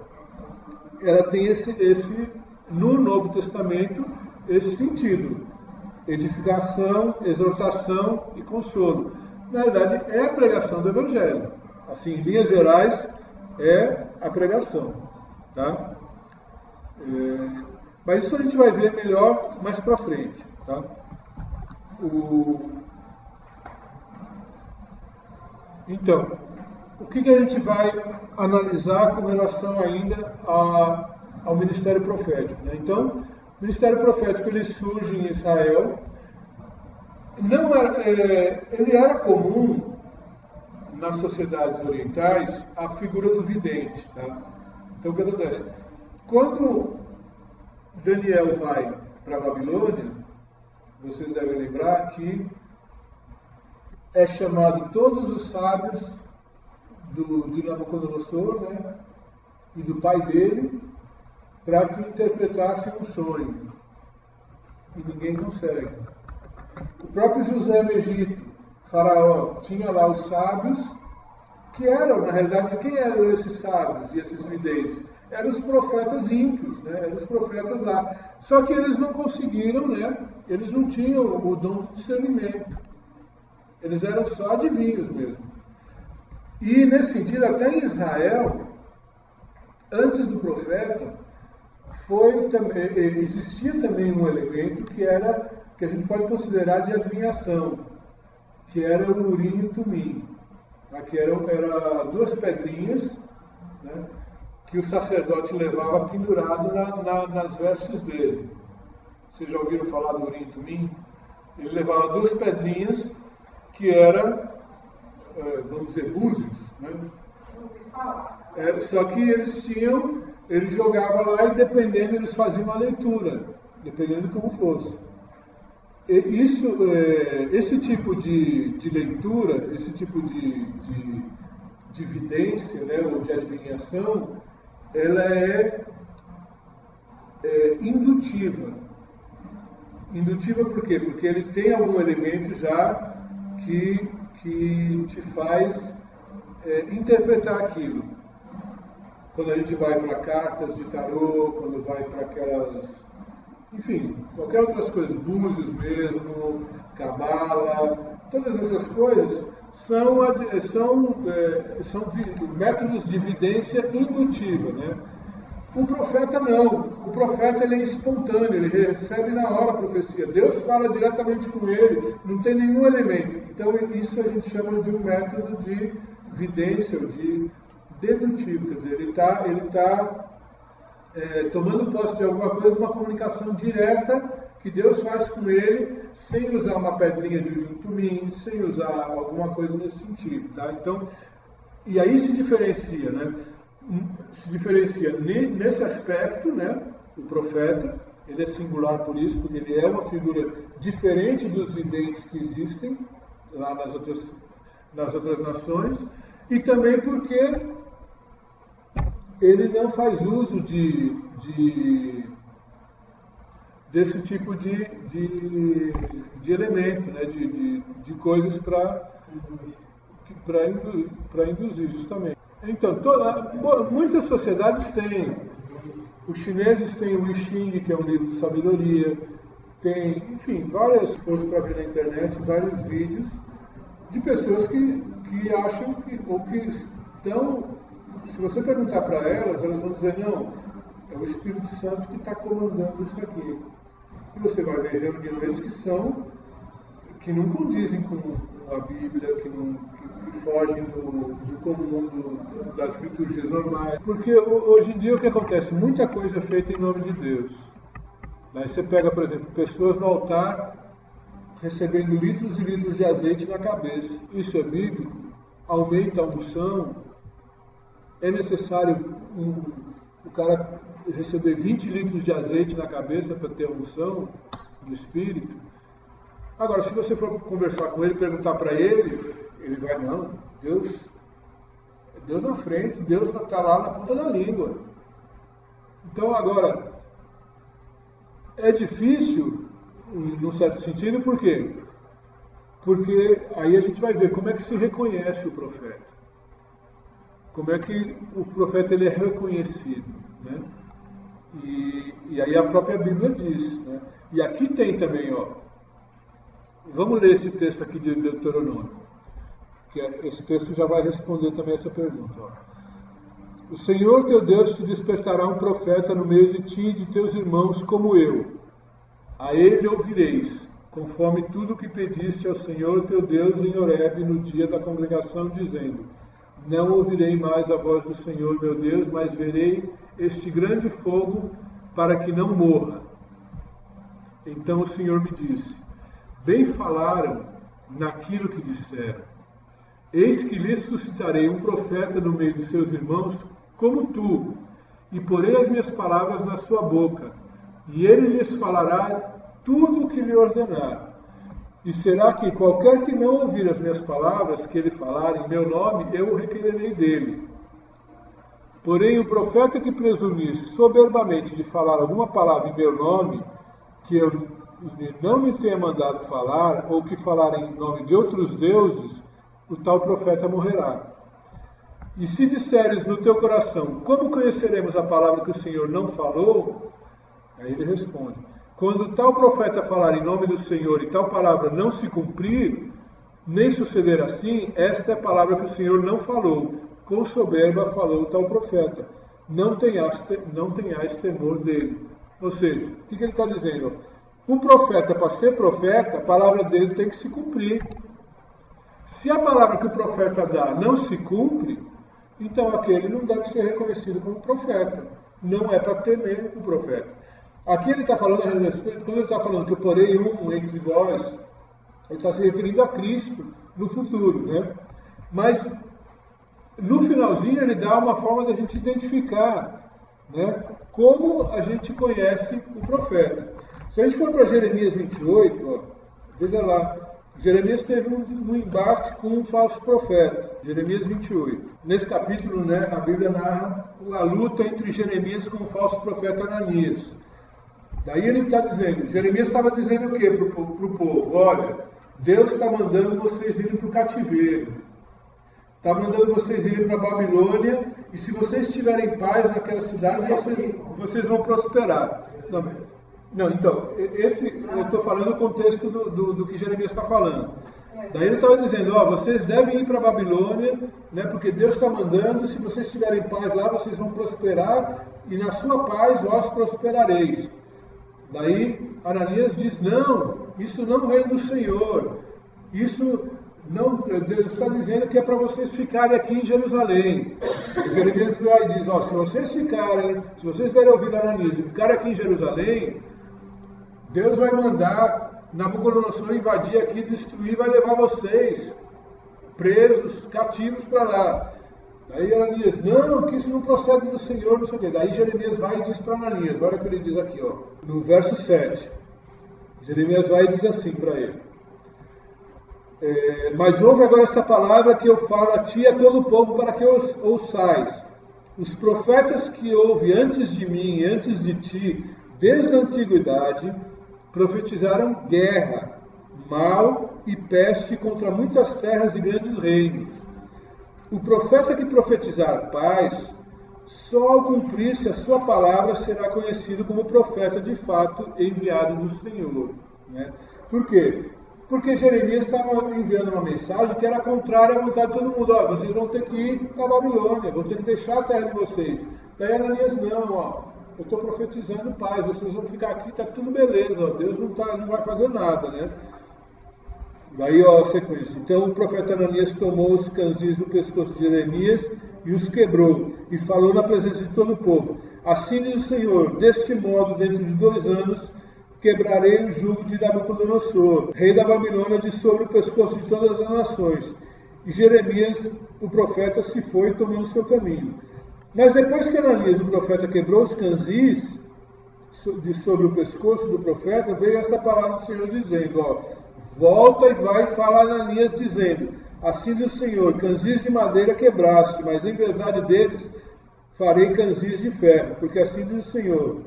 ela tem no Novo Testamento, esse sentido. Edificação, exortação e consolo. Na verdade, é a pregação do Evangelho. Assim, em linhas gerais, é a pregação. Tá? Mas isso a gente vai ver melhor mais para frente. Tá? Então, o que a gente vai analisar com relação ainda ao ministério profético? Né? Então, o ministério profético ele surge em Israel. Ele era comum nas sociedades orientais a figura do vidente. Tá? Então o que acontece? Quando Daniel vai para a Babilônia, vocês devem lembrar que é chamado todos os sábios de Nabucodonosor, né? E do pai dele, para que interpretasse um sonho. E ninguém consegue. O próprio José no Egito, Faraó, tinha lá os sábios, que eram, na realidade, quem eram esses sábios e esses videntes? Eram os profetas ímpios, né? Eram os profetas lá. Só que eles não conseguiram, né? Eles não tinham o dom de discernimento. Eles eram só adivinhos mesmo. E, nesse sentido, até em Israel, antes do profeta, existia também um elemento que a gente pode considerar de adivinhação, que era o Urim e o Tumim, tá? Que eram duas pedrinhas, né, que o sacerdote levava pendurado nas vestes dele. Vocês já ouviram falar do Urim e Tumim? Ele levava duas pedrinhas que eram, vamos dizer, búzios, né? Só que ele jogava lá e dependendo eles faziam uma leitura, dependendo de como fosse. Esse tipo de leitura, esse tipo de vidência, né, ou de adivinhação, ela é indutiva. Indutiva por quê? Porque ele tem algum elemento já que te faz interpretar aquilo. Quando a gente vai para cartas de tarô, quando vai para aquelas, enfim, qualquer outras coisas, búzios mesmo, cabala, todas essas coisas são métodos de evidência indutiva, né? O profeta não. O profeta ele é espontâneo, ele recebe na hora a profecia. Deus fala diretamente com ele, não tem nenhum elemento. Então isso a gente chama de um método de vidência, ou de dedutivo, quer dizer, ele está tomando posse de alguma coisa, de uma comunicação direta que Deus faz com ele, sem usar uma pedrinha de Urim e Tumim, sem usar alguma coisa nesse sentido, tá? Então, e aí se diferencia, né? Se diferencia nesse aspecto, né? O profeta, ele é singular por isso, porque ele é uma figura diferente dos videntes que existem lá nas outras nações, e também porque ele não faz uso desse tipo de elemento, né? de coisas para induzir, justamente. Então, muitas sociedades têm. Os chineses têm o I Ching, que é um livro de sabedoria, tem, enfim, várias coisas para ver na internet, vários vídeos de pessoas que acham ou que estão. Se você perguntar para elas vão dizer, não, é o Espírito Santo que está comandando isso aqui. E você vai ver reuniões que não condizem com a Bíblia, que fogem do comum das liturgias normais. Porque hoje em dia o que acontece? Muita coisa é feita em nome de Deus. Aí você pega, por exemplo, pessoas no altar recebendo litros e litros de azeite na cabeça. Isso é bíblico? Aumenta a unção? É necessário o cara receber 20 litros de azeite na cabeça para ter a unção do Espírito? Agora, se você for conversar com ele, perguntar para ele, ele vai, não, Deus na frente, Deus está lá na ponta da língua. Então, agora, é difícil, num certo sentido, por quê? Porque aí a gente vai ver como é que se reconhece o profeta. Como é que o profeta ele é reconhecido, né? E aí a própria Bíblia diz, né? E aqui tem também, vamos ler esse texto aqui de Deuteronômio, que esse texto já vai responder também essa pergunta. O Senhor teu Deus te despertará um profeta no meio de ti e de teus irmãos como eu. A ele ouvireis, conforme tudo o que pediste ao Senhor teu Deus em Horebe no dia da congregação, dizendo: não ouvirei mais a voz do Senhor meu Deus, mas verei este grande fogo para que não morra. Então o Senhor me disse: bem falaram naquilo que disseram. Eis que lhes suscitarei um profeta no meio de seus irmãos como tu, e porei as minhas palavras na sua boca, e ele lhes falará tudo o que lhe ordenar. E será que qualquer que não ouvir as minhas palavras que ele falar em meu nome, eu o requererei dele. Porém, o profeta que presumir soberbamente de falar alguma palavra em meu nome, que eu não me tenha mandado falar, ou que falar em nome de outros deuses, o tal profeta morrerá. E se disseres no teu coração, como conheceremos a palavra que o Senhor não falou? Aí ele responde, quando tal profeta falar em nome do Senhor e tal palavra não se cumprir, nem suceder assim, esta é a palavra que o Senhor não falou. Com soberba falou tal profeta. Não tenhais temor dele. Ou seja, o que ele está dizendo? O profeta, para ser profeta, a palavra dele tem que se cumprir. Se a palavra que o profeta dá não se cumpre, então aquele não deve ser reconhecido como profeta. Não é para temer o profeta. Aqui ele está falando, quando ele está falando que eu porei um entre vós, ele está se referindo a Cristo no futuro, né? Mas no finalzinho ele dá uma forma da gente identificar, né, como a gente conhece o profeta. Se a gente for para Jeremias 28, ó, veja lá, Jeremias teve um embate com um falso profeta, Jeremias 28. Nesse capítulo, né, a Bíblia narra a luta entre Jeremias com o falso profeta Ananias. Daí ele está dizendo, Jeremias estava dizendo o quê para o povo? Olha, Deus está mandando vocês irem para o cativeiro, está mandando vocês irem para a Babilônia, e se vocês tiverem paz naquela cidade, vocês vão prosperar. Não, então, eu estou falando o contexto do que Jeremias está falando. Daí ele estava dizendo, ó, vocês devem ir para a Babilônia, né, porque Deus está mandando, se vocês tiverem paz lá, vocês vão prosperar, e na sua paz vós prosperareis. Daí Ananias diz, não, isso não vem do Senhor, isso não, Deus está dizendo que é para vocês ficarem aqui em Jerusalém. E Jeremias vai e diz, ó, se vocês derem ouvido a Ananias e ficarem aqui em Jerusalém, Deus vai mandar Nabucodonosor invadir aqui, destruir, vai levar vocês presos, cativos para lá. Daí Ananias, não, que isso não procede do Senhor, não sei o quê. Daí Jeremias vai e diz para Ananias, olha o que ele diz aqui, ó, no verso 7. Jeremias vai e diz assim para ele, mas ouve agora esta palavra que eu falo a ti e a todo o povo para que ouçais. Os profetas que houve antes de mim e antes de ti, desde a antiguidade, profetizaram guerra, mal e peste contra muitas terras e grandes reinos. O profeta que profetizar paz, só ao cumprir-se a sua palavra será conhecido como profeta de fato enviado do Senhor. Né? Por quê? Porque Jeremias estava enviando uma mensagem que era contrária à vontade de todo mundo. Ó, vocês vão ter que ir para a Babilônia, vão ter que deixar a terra de vocês. Daí Ananias, não, ó, eu estou profetizando paz, vocês vão ficar aqui, está tudo beleza, ó, Deus não vai fazer nada, né? Daí, ó, a sequência. Então o profeta Ananias tomou os canzis do pescoço de Jeremias e os quebrou, e falou na presença de todo o povo. Assim diz o Senhor, deste modo, dentro de 2 anos, quebrarei o jugo de Nabucodonosor, rei da Babilônia, de sobre o pescoço de todas as nações. E Jeremias, o profeta, se foi tomando seu caminho. Mas depois que Ananias, o profeta, quebrou os canzis de sobre o pescoço do profeta, veio esta palavra do Senhor dizendo, ó, volta e vai falar a Ananias dizendo, assim diz o Senhor, canzis de madeira quebraste, mas em verdade deles farei canzis de ferro, porque assim diz o Senhor,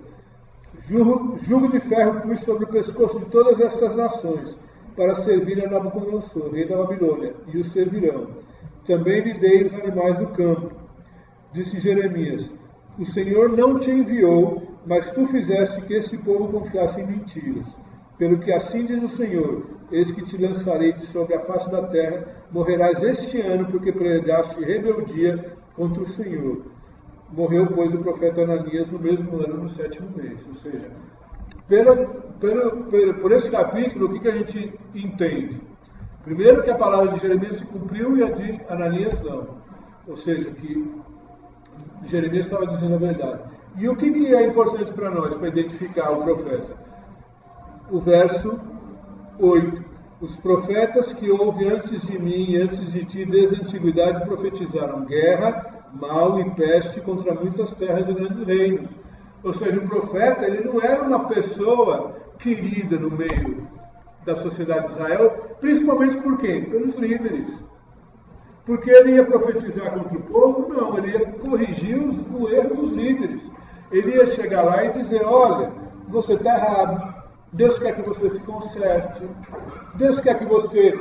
jugo de ferro pus sobre o pescoço de todas estas nações, para servir a Nabucodonosor, rei da Babilônia, e os servirão. Também lhe dei os animais do campo. Disse Jeremias, o Senhor não te enviou, mas tu fizeste que este povo confiasse em mentiras. Pelo que assim diz o Senhor, eis que te lançarei de sobre a face da terra, morrerás este ano, porque pregaste rebeldia contra o Senhor. Morreu, pois, o profeta Ananias no mesmo ano, no 7º mês. Ou seja, por esse capítulo, o que a gente entende? Primeiro, que a palavra de Jeremias se cumpriu e a de Ananias não. Ou seja, que Jeremias estava dizendo a verdade. E o que é importante para nós, para identificar o profeta? O verso 8. Os profetas que houve antes de mim e antes de ti, desde a antiguidade, profetizaram guerra, mal e peste contra muitas terras e grandes reinos. Ou seja, o profeta, ele não era uma pessoa querida no meio da sociedade de Israel, principalmente por quem? Pelos líderes. Porque ele ia profetizar contra o povo? Não, ele ia corrigir o erro dos líderes. Ele ia chegar lá e dizer, olha, você está errado, Deus quer que você se conserte, Deus quer que você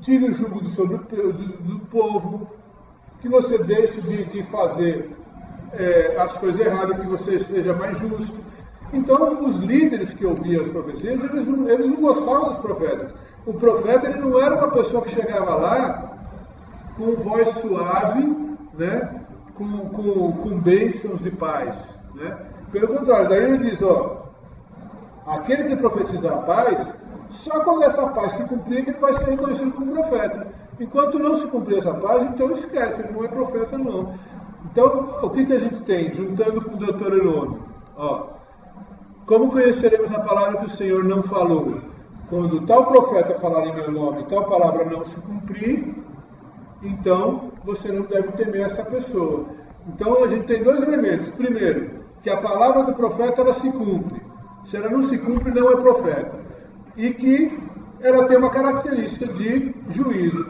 tire o jugo do povo, que você deixe de fazer as coisas erradas, que você seja mais justo. Então, os líderes que ouviam as profecias, eles não gostavam dos profetas. O profeta ele não era uma pessoa que chegava lá com voz suave, né? com bênçãos e paz. Né? Pelo contrário, daí ele diz, aquele que profetiza a paz, só quando essa paz se cumprir que ele vai ser reconhecido como profeta. Enquanto não se cumprir essa paz, então esquece, ele não é profeta não. Então, o que a gente tem, juntando com o Deuteronômio? Como conheceremos a palavra que o Senhor não falou? Quando tal profeta falar em meu nome, tal palavra não se cumprir, então você não deve temer essa pessoa. Então a gente tem dois elementos. Primeiro, que a palavra do profeta ela se cumpre. Se ela não se cumpre, não é profeta. E que ela tem uma característica de juízo,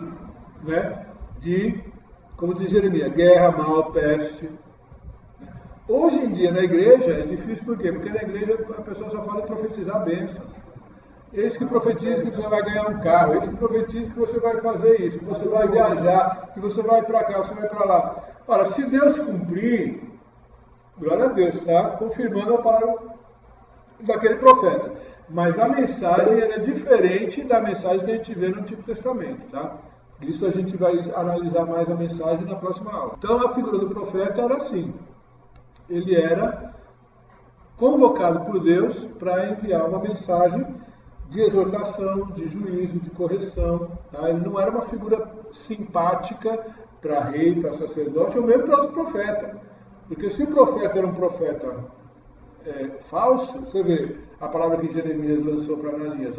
né? Como diz Jeremias, guerra, mal, peste. Hoje em dia na igreja é difícil, por quê? Porque na igreja a pessoa só fala de profetizar a bênção. Esse que profetiza que você vai ganhar um carro, esse que profetiza que você vai fazer isso, que você vai viajar, que você vai para cá, você vai para lá. Ora, se Deus cumprir, glória a Deus, está confirmando a palavra daquele profeta. Mas a mensagem é diferente da mensagem que a gente vê no Antigo Testamento, tá? Isso a gente vai analisar mais a mensagem na próxima aula. Então a figura do profeta era assim. Ele era convocado por Deus para enviar uma mensagem de exortação, de juízo, de correção. Tá? Ele não era uma figura simpática para rei, para sacerdote, ou mesmo para outro profeta. Porque se o profeta era um profeta falso, você vê a palavra que Jeremias lançou para Ananias,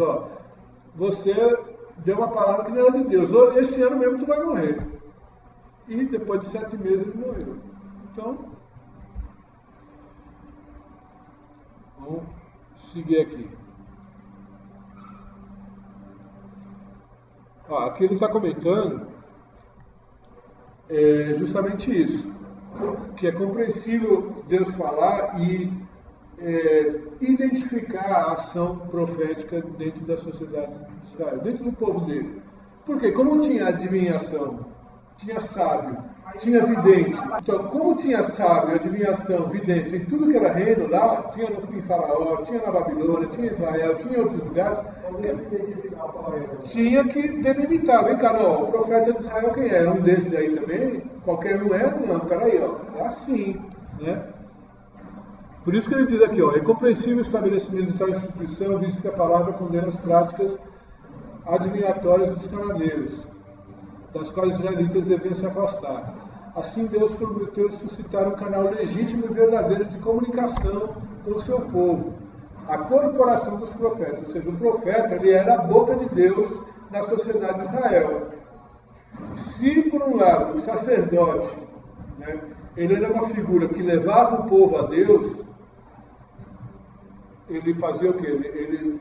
você deu uma palavra que não era de Deus, esse ano mesmo tu vai morrer. E depois de 7 meses ele morreu. Então, vamos seguir aqui. Aqui ele está comentando justamente isso, que é compreensível Deus falar e identificar a ação profética dentro da sociedade de Israel, dentro do povo dele. Porque como tinha adivinhação, tinha sábio, tinha vidente. Então, como tinha sábio, adivinhação, vidência em tudo que era reino lá, tinha em Faraó, tinha na Babilônia, tinha em Israel, tinha em outros lugares, tinha que delimitar. Vem cá, não, o profeta de Israel quem é? Um desses aí também? Qualquer um é? Não, peraí, é assim, né? Por isso que ele diz aqui, é compreensível o estabelecimento de tal instituição, visto que a palavra condena as práticas adivinhatórias dos cananeiros, das quais os israelitas devem se afastar. Assim, Deus prometeu suscitar um canal legítimo e verdadeiro de comunicação com o seu povo, a corporação dos profetas. Ou seja, o profeta ele era a boca de Deus na sociedade de Israel. Se, por um lado, o sacerdote, né, ele era uma figura que levava o povo a Deus, ele fazia o quê? Ele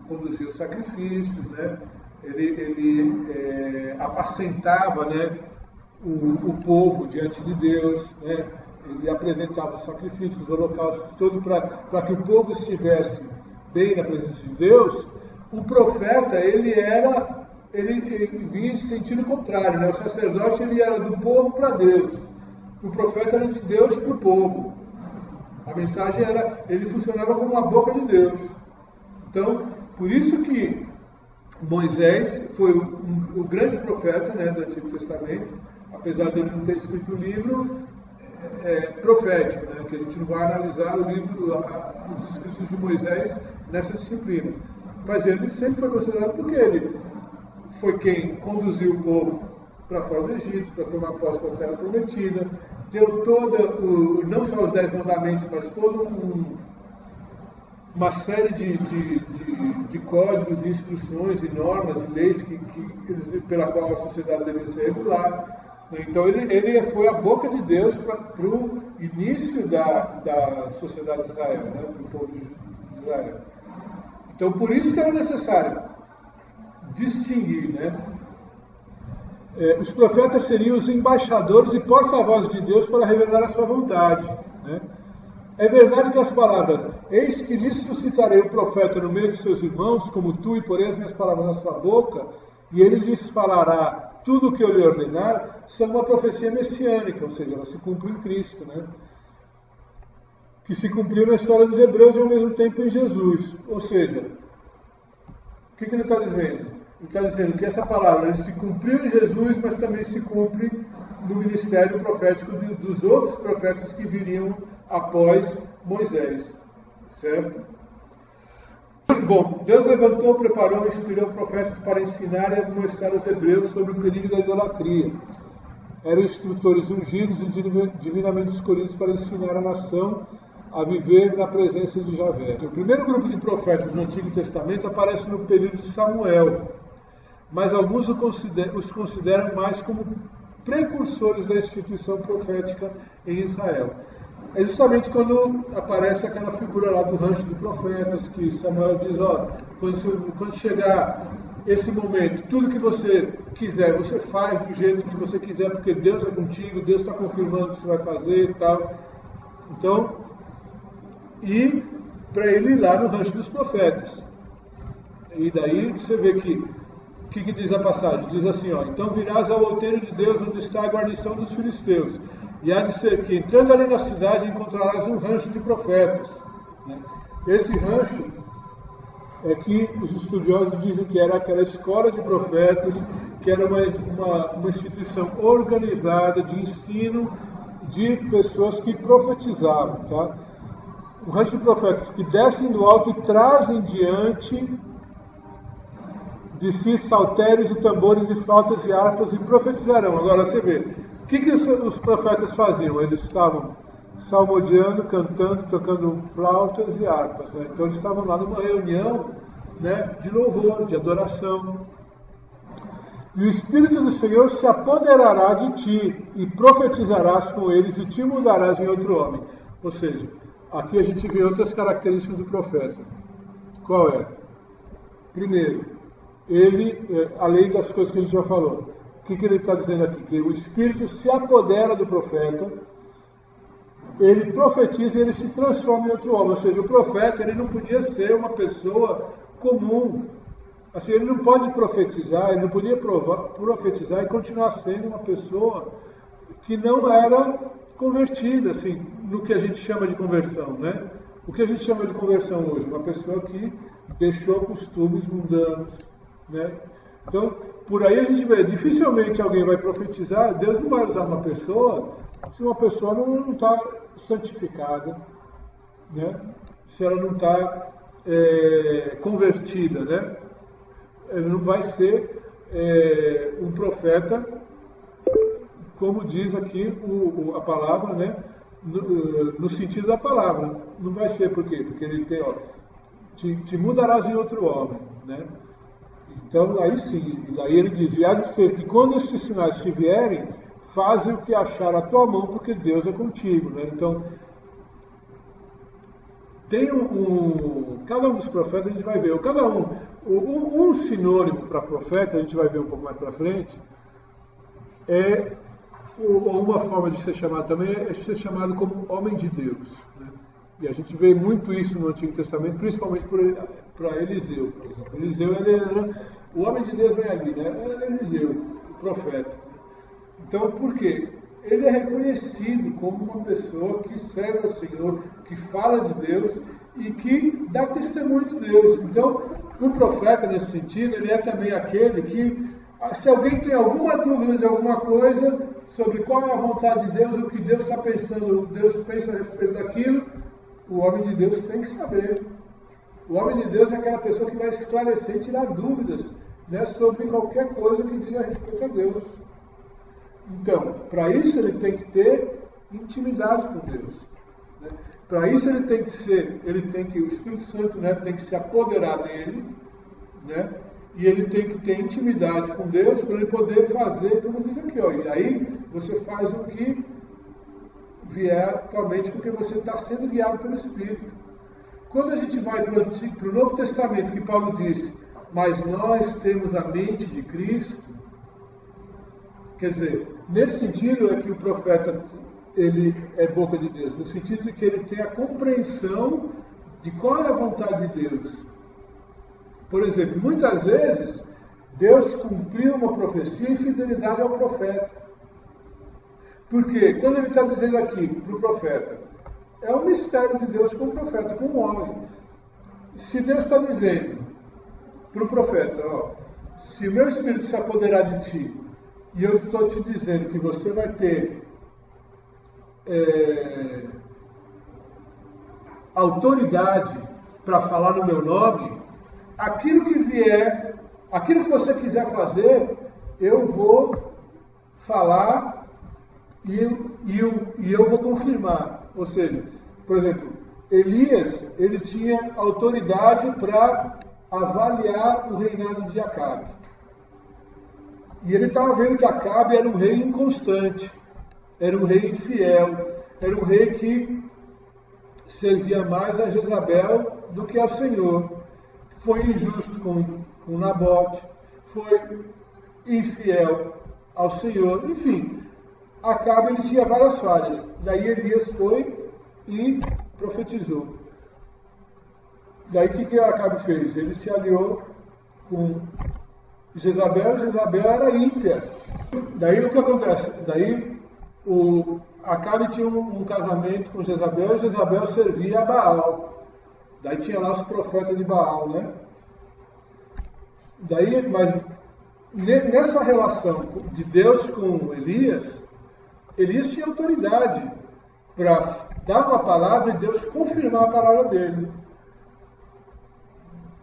conduzia os sacrifícios, né? Ele apacentava, né, o povo diante de Deus, né? Ele apresentava os sacrifícios, os holocaustos, tudo para que o povo estivesse bem na presença de Deus. O profeta, ele vinha em sentido contrário, né? O sacerdote ele era do povo para Deus, o profeta era de Deus para o povo. A mensagem ele funcionava como uma boca de Deus. Então, por isso que Moisés foi o grande profeta, né, do Antigo Testamento, apesar de ele não ter escrito o livro profético, né, que a gente não vai analisar os escritos de Moisés nessa disciplina. Mas ele sempre foi considerado porque ele foi quem conduziu o povo para fora do Egito, para tomar posse da terra prometida, deu não só os 10 mandamentos, mas toda uma série de códigos, instruções e normas e leis pela qual a sociedade deve ser regulada. Então ele foi a boca de Deus para o início da sociedade de Israel, né, para o povo de Israel. Então por isso que era necessário distinguir, né, Os profetas seriam os embaixadores e porta-vozes de Deus para revelar a sua vontade, né? É verdade que as palavras, eis que lhe suscitarei o profeta no meio de seus irmãos, como tu, e porei as minhas palavras na sua boca, e ele lhes falará tudo o que eu lhe ordenar, são uma profecia messiânica, ou seja, ela se cumpre em Cristo, né? Que se cumpriu na história dos hebreus e ao mesmo tempo em Jesus. Ou seja, o que ele está dizendo? Ele está dizendo que essa palavra se cumpriu em Jesus, mas também se cumpre no ministério profético dos outros profetas que viriam após Moisés. Certo? Bom, Deus levantou, preparou e inspirou profetas para ensinar e admoestar os hebreus sobre o perigo da idolatria. Eram instrutores ungidos e divinamente escolhidos para ensinar a nação a viver na presença de Javé. O primeiro grupo de profetas no Antigo Testamento aparece no período de Samuel, mas alguns os consideram mais como precursores da instituição profética em Israel. É justamente quando aparece aquela figura lá do rancho de profetas, que Samuel diz, quando chegar esse momento, tudo que você quiser, você faz do jeito que você quiser, porque Deus é contigo, Deus está confirmando o que você vai fazer e tal. Então, e para ele ir lá no rancho dos profetas. E daí você vê que o que diz a passagem? Diz assim, então virás ao outeiro de Deus, onde está a guarnição dos filisteus. E há de ser que, entrando ali na cidade, encontrarás um rancho de profetas. Esse rancho é que os estudiosos dizem que era aquela escola de profetas, que era uma instituição organizada de ensino de pessoas que profetizavam. Tá? Um rancho de profetas que descem do alto e trazem diante de si saltérios e tambores e flautas e harpas e profetizarão. Agora você vê, o que os profetas faziam? Eles estavam salmodiando, cantando, tocando flautas e harpas. Né? Então eles estavam lá numa reunião, né, de louvor, de adoração. E o Espírito do Senhor se apoderará de ti e profetizarás com eles e te mudarás em outro homem. Ou seja, aqui a gente vê outras características do profeta. Qual é? Primeiro, ele, além das coisas que a gente já falou, o que ele está dizendo aqui? Que o Espírito se apodera do profeta, ele profetiza e ele se transforma em outro homem. Ou seja, o profeta ele não podia ser uma pessoa comum. Assim, ele não pode profetizar, ele não podia profetizar e continuar sendo uma pessoa que não era convertida, assim, no que a gente chama de conversão, né? O que a gente chama de conversão hoje? Uma pessoa que deixou costumes mundanos, né? Então, por aí a gente vê, dificilmente alguém vai profetizar, Deus não vai usar uma pessoa se uma pessoa não está santificada, né? Se ela não está convertida, né? Ele não vai ser um profeta, como diz aqui a palavra, né? No sentido da palavra. Não vai ser, por quê? Porque ele tem, te mudarás em outro homem, né? Então, aí sim, daí ele diz, e há de ser que quando estes sinais te vierem, faze o que achar a tua mão, porque Deus é contigo, né? Então, tem cada um dos profetas a gente vai ver, um sinônimo para profeta, a gente vai ver um pouco mais para frente, uma forma de ser chamado também é ser chamado como homem de Deus, né? E a gente vê muito isso no Antigo Testamento, principalmente para Eliseu. Eliseu, o homem de Deus vem ali, né? É Eliseu, o profeta. Então, por quê? Ele é reconhecido como uma pessoa que serve ao Senhor, que fala de Deus e que dá testemunho de Deus. Então, o profeta, nesse sentido, ele é também aquele que, se alguém tem alguma dúvida de alguma coisa sobre qual é a vontade de Deus, o que Deus está pensando, Deus pensa a respeito daquilo, o homem de Deus tem que saber. O homem de Deus é aquela pessoa que vai esclarecer e tirar dúvidas, né, sobre qualquer coisa que diga a respeito a Deus. Então, para isso ele tem que ter intimidade com Deus, né? Para isso ele tem que o Espírito Santo, né, tem que se apoderar dele, né? E ele tem que ter intimidade com Deus para ele poder fazer, como diz aqui, e aí você faz o que vier à tua mente, porque você está sendo guiado pelo Espírito. Quando a gente vai para o Novo Testamento, que Paulo diz, mas nós temos a mente de Cristo, Quer dizer, nesse sentido é que o profeta ele é boca de Deus, no sentido de que ele tem a compreensão de qual é a vontade de Deus. Por exemplo, muitas vezes Deus cumpriu uma profecia em fidelidade ao profeta. Porque quando ele está dizendo aqui para o profeta, é um mistério de Deus com o profeta, com o homem. Se Deus está dizendo para o profeta, ó, se o meu Espírito se apoderar de ti, e eu estou te dizendo que você vai ter autoridade para falar no meu nome, aquilo que vier, aquilo que você quiser fazer, eu vou falar e eu vou confirmar. Ou seja, por exemplo, Elias, ele tinha autoridade para avaliar o reinado de Acabe. E ele estava vendo que Acabe era um rei inconstante, era um rei infiel, era um rei que servia mais a Jezabel do que ao Senhor. Foi injusto com Nabote, foi infiel ao Senhor, enfim, Acabe ele tinha várias falhas. Daí Elias foi e profetizou. Daí o que Acabe fez? Ele se aliou com Jezabel, Jezabel era ímpia. Daí o que acontece? Daí Acabe tinha um casamento com Jezabel e Jezabel servia a Baal. Daí tinha lá os profetas de Baal, né? Daí, mas nessa relação de Deus com Elias, Elias tinha autoridade para dar uma palavra e Deus confirmar a palavra dele.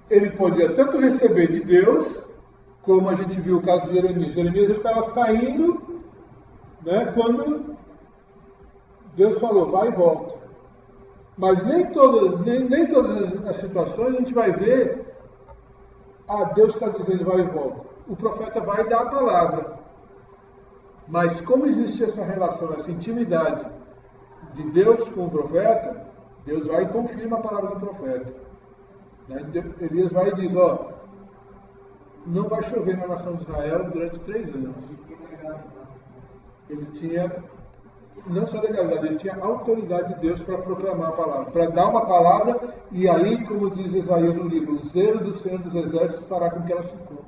Ele podia tanto receber de Deus, como a gente viu o caso de Jeremias. Jeremias estava saindo, né, quando Deus falou, vai e volta. Mas nem todas as situações a gente vai ver, Deus está dizendo vai e volta. O profeta vai dar a palavra. Mas como existe essa relação, essa intimidade de Deus com o profeta, Deus vai e confirma a palavra do profeta. Elias vai e diz, ó, não vai chover na nação de Israel durante 3 anos. Ele tinha, não só legalidade, ele tinha autoridade de Deus para proclamar a palavra, para dar uma palavra, e aí, como diz Isaías no livro, o zelo do Senhor dos Exércitos fará com que ela se cumpra.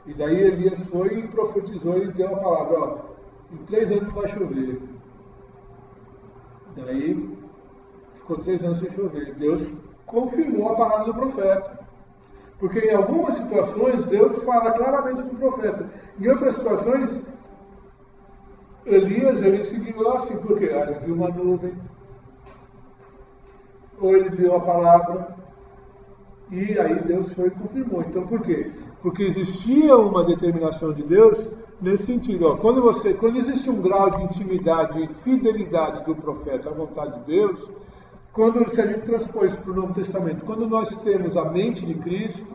E daí Elias foi e profetizou e deu a palavra, ó, em 3 anos vai chover. Daí ficou 3 anos sem chover. Deus confirmou a palavra do profeta. Porque em algumas situações Deus fala claramente com o profeta. Em outras situações, Elias ele seguiu assim, porque ele viu uma nuvem, ou ele deu a palavra, e aí Deus foi e confirmou. Então por quê? Porque existia uma determinação de Deus nesse sentido. Ó, quando existe um grau de intimidade e fidelidade do profeta à vontade de Deus, se a gente transpõe isso para o Novo Testamento, quando nós temos a mente de Cristo,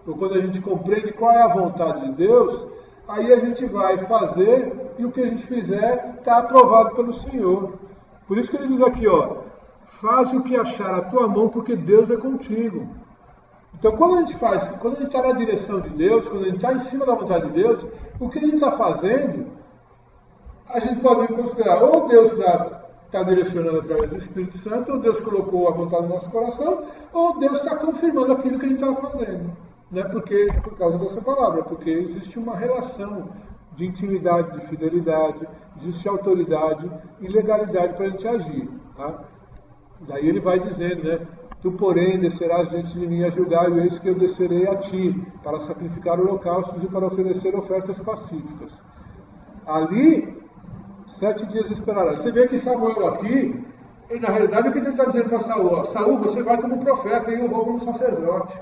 ou quando a gente compreende qual é a vontade de Deus, aí a gente vai fazer e o que a gente fizer está aprovado pelo Senhor. Por isso que ele diz aqui, ó, faz o que achar a tua mão, porque Deus é contigo. Então, quando a gente está na direção de Deus, quando a gente está em cima da vontade de Deus, o que a gente está fazendo, a gente pode considerar ou Deus está direcionando através do Espírito Santo, ou Deus colocou a vontade no nosso coração, ou Deus está confirmando aquilo que a gente está fazendo. Né? Por causa dessa palavra, porque existe uma relação de intimidade, de fidelidade, existe autoridade e legalidade para a gente agir. Tá? Daí ele vai dizendo, né? Tu, porém, descerás diante de mim a julgar, e eis que eu descerei a ti, para sacrificar holocaustos e para oferecer ofertas pacíficas. Ali, 7 dias esperarás. Você vê que Samuel aqui, na realidade, o que ele está dizendo para Saul? Ó, Saul, você vai como profeta e eu vou como sacerdote.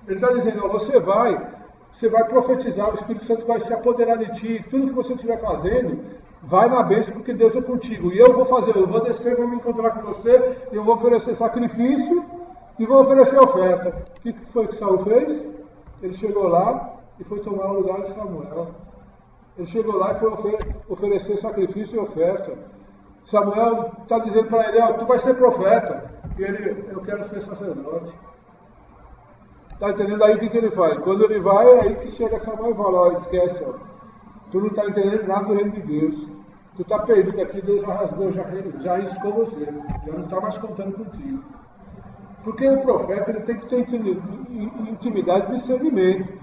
Ele está dizendo, ó, você vai profetizar, o Espírito Santo vai se apoderar de ti, tudo que você estiver fazendo, vai na bênção porque Deus é contigo. E eu vou descer, vou me encontrar com você, e eu vou oferecer sacrifício e vou oferecer oferta. O que foi que Saul fez? Ele chegou lá e foi tomar o lugar de Samuel. Ele chegou lá e foi oferecer sacrifício e oferta. Samuel está dizendo para ele, ó, tu vai ser profeta. E ele, eu quero ser sacerdote. Está entendendo aí o que ele faz? Quando ele vai, é aí que chega Samuel e fala, ó, esquece, ó. Tu não está entendendo nada do reino de Deus. Tu está perdido aqui, Deus já rasgou, já riscou você. Já não está mais contando contigo. Porque o profeta ele tem que ter intimidade e discernimento.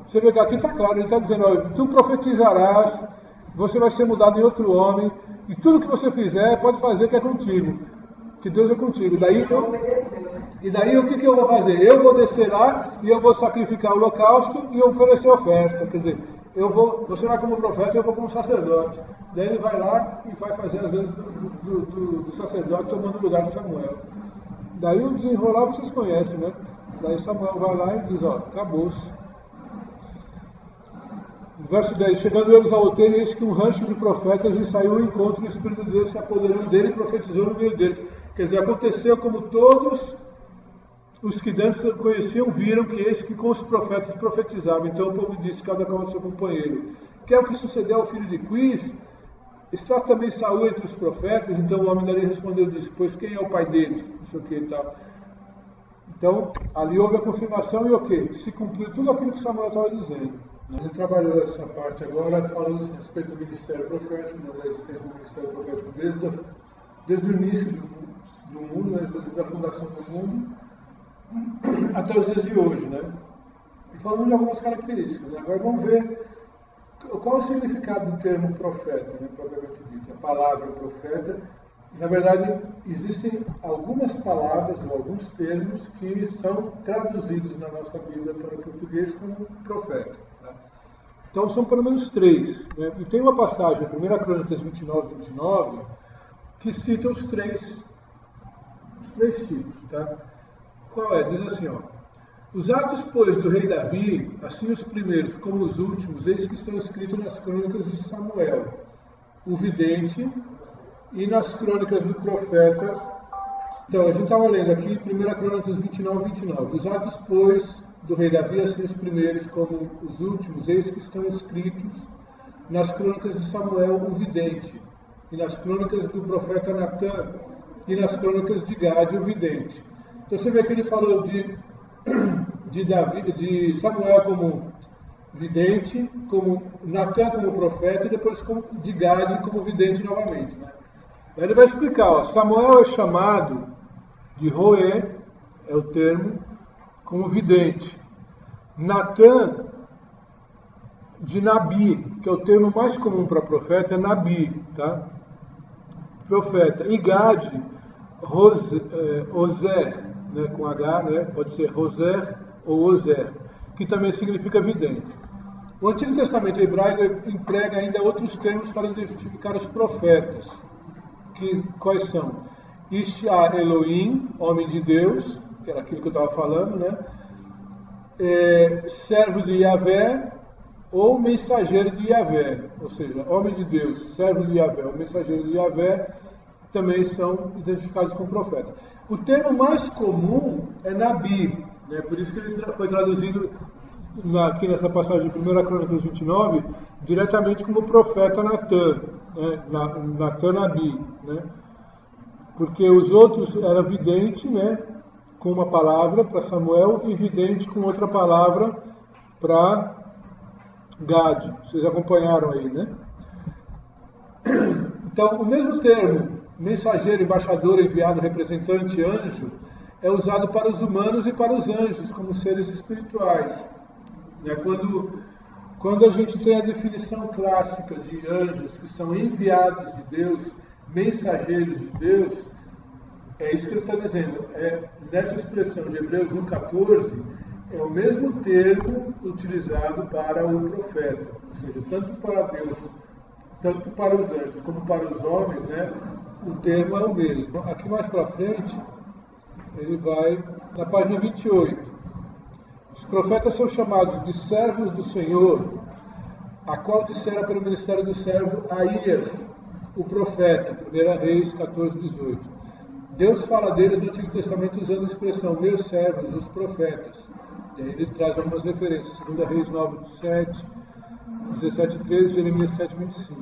Você vê que aqui está claro, ele está dizendo, olha, tu profetizarás, você vai ser mudado em outro homem, e tudo que você fizer, pode fazer que é contigo. Que Deus é contigo. E daí o que eu vou fazer? Eu vou descer lá e eu vou sacrificar o holocausto e oferecer oferta. Quer dizer, você vai como profeta e eu vou como sacerdote. Daí ele vai lá e vai fazer às vezes do sacerdote tomando o lugar de Samuel. Daí o desenrolar vocês conhecem, né? Daí Samuel vai lá e diz, ó, acabou-se. Verso 10, chegando eles ao outeiro, eis que um rancho de profetas lhe saiu ao encontro, e o Espírito de Deus se apoderou dele e profetizou no meio deles. Quer dizer, aconteceu como todos os que antes conheciam viram, que eis que com os profetas profetizavam. Então o povo disse, cada qual ao seu companheiro. Que é o que sucedeu ao filho de Quis? Está também Saul entre os profetas? Então o homem dali respondeu e disse, pois quem é o pai deles? Não sei o que e tal. Então, ali houve a confirmação e o quê? Se cumpriu tudo aquilo que Samuel estava dizendo. Ele trabalhou essa parte agora falando a respeito do ministério profético, da existência do ministério profético desde o início do mundo, desde a fundação do mundo, até os dias de hoje, né? E falando de algumas características. Né? Agora vamos ver qual é o significado do termo profeta, né, propriamente dito, a palavra profeta. Na verdade, existem algumas palavras ou alguns termos que são traduzidos na nossa Bíblia para o português como profeta. Tá? Então são pelo menos 3. Né? E tem uma passagem, 1 Crônicas 29, que cita os três tipos. Tá? Qual é? Diz assim, ó. Os atos, pois, do rei Davi, assim os primeiros como os últimos, eis que estão escritos nas crônicas de Samuel, o vidente, e nas crônicas do profeta. Então, a gente estava lendo aqui 1 Crônicas 29. Os atos, pois, do rei Davi, assim os primeiros como os últimos, eis que estão escritos nas crônicas de Samuel, o vidente, e nas crônicas do profeta Natã, e nas crônicas de Gade, o vidente. Então, você vê que ele falou de Samuel como vidente, como Natã como profeta, e depois de Gade como vidente novamente, né? Aí ele vai explicar, ó, Samuel é chamado de Roé, é o termo, como vidente. Natã, de Nabi, que é o termo mais comum para profeta, é Nabi, tá? Profeta. E Gade, Ozer, né, com H, né? Pode ser Roser ou Ozer, que também significa vidente. O Antigo Testamento hebraico emprega ainda outros termos para identificar os profetas. Quais são? Ishar Elohim, homem de Deus, que era aquilo que eu estava falando, né? Servo de Yahvé ou mensageiro de Yahvé, ou seja, homem de Deus, servo de Yahvé ou mensageiro de Yahvé, também são identificados como profeta. O termo mais comum é Nabi, né? Por isso que ele foi traduzido aqui nessa passagem de 1 Crônicas 29, diretamente como profeta Natã, né? Natã Nabi, né? Porque os outros eram vidente, né? Com uma palavra para Samuel e vidente com outra palavra para Gade. Vocês acompanharam aí, né? Então, o mesmo termo, mensageiro, embaixador, enviado, representante, anjo, é usado para os humanos e para os anjos, como seres espirituais. Né? Quando a gente tem a definição clássica de anjos, que são enviados de Deus, mensageiros de Deus, é isso que ele está dizendo. Nessa expressão de Hebreus 1,14, é o mesmo termo utilizado para o profeta. Ou seja, tanto para Deus, tanto para os anjos, como para os homens, né, o termo é o mesmo. Aqui mais para frente, ele vai na página 28. Os profetas são chamados de servos do Senhor, a qual dissera pelo ministério do servo Aías, o profeta, 1 Reis 14:18. Deus fala deles no Antigo Testamento usando a expressão meus servos, os profetas. E aí ele traz algumas referências, 2 Reis 9:7, 17:13, Jeremias 7:25.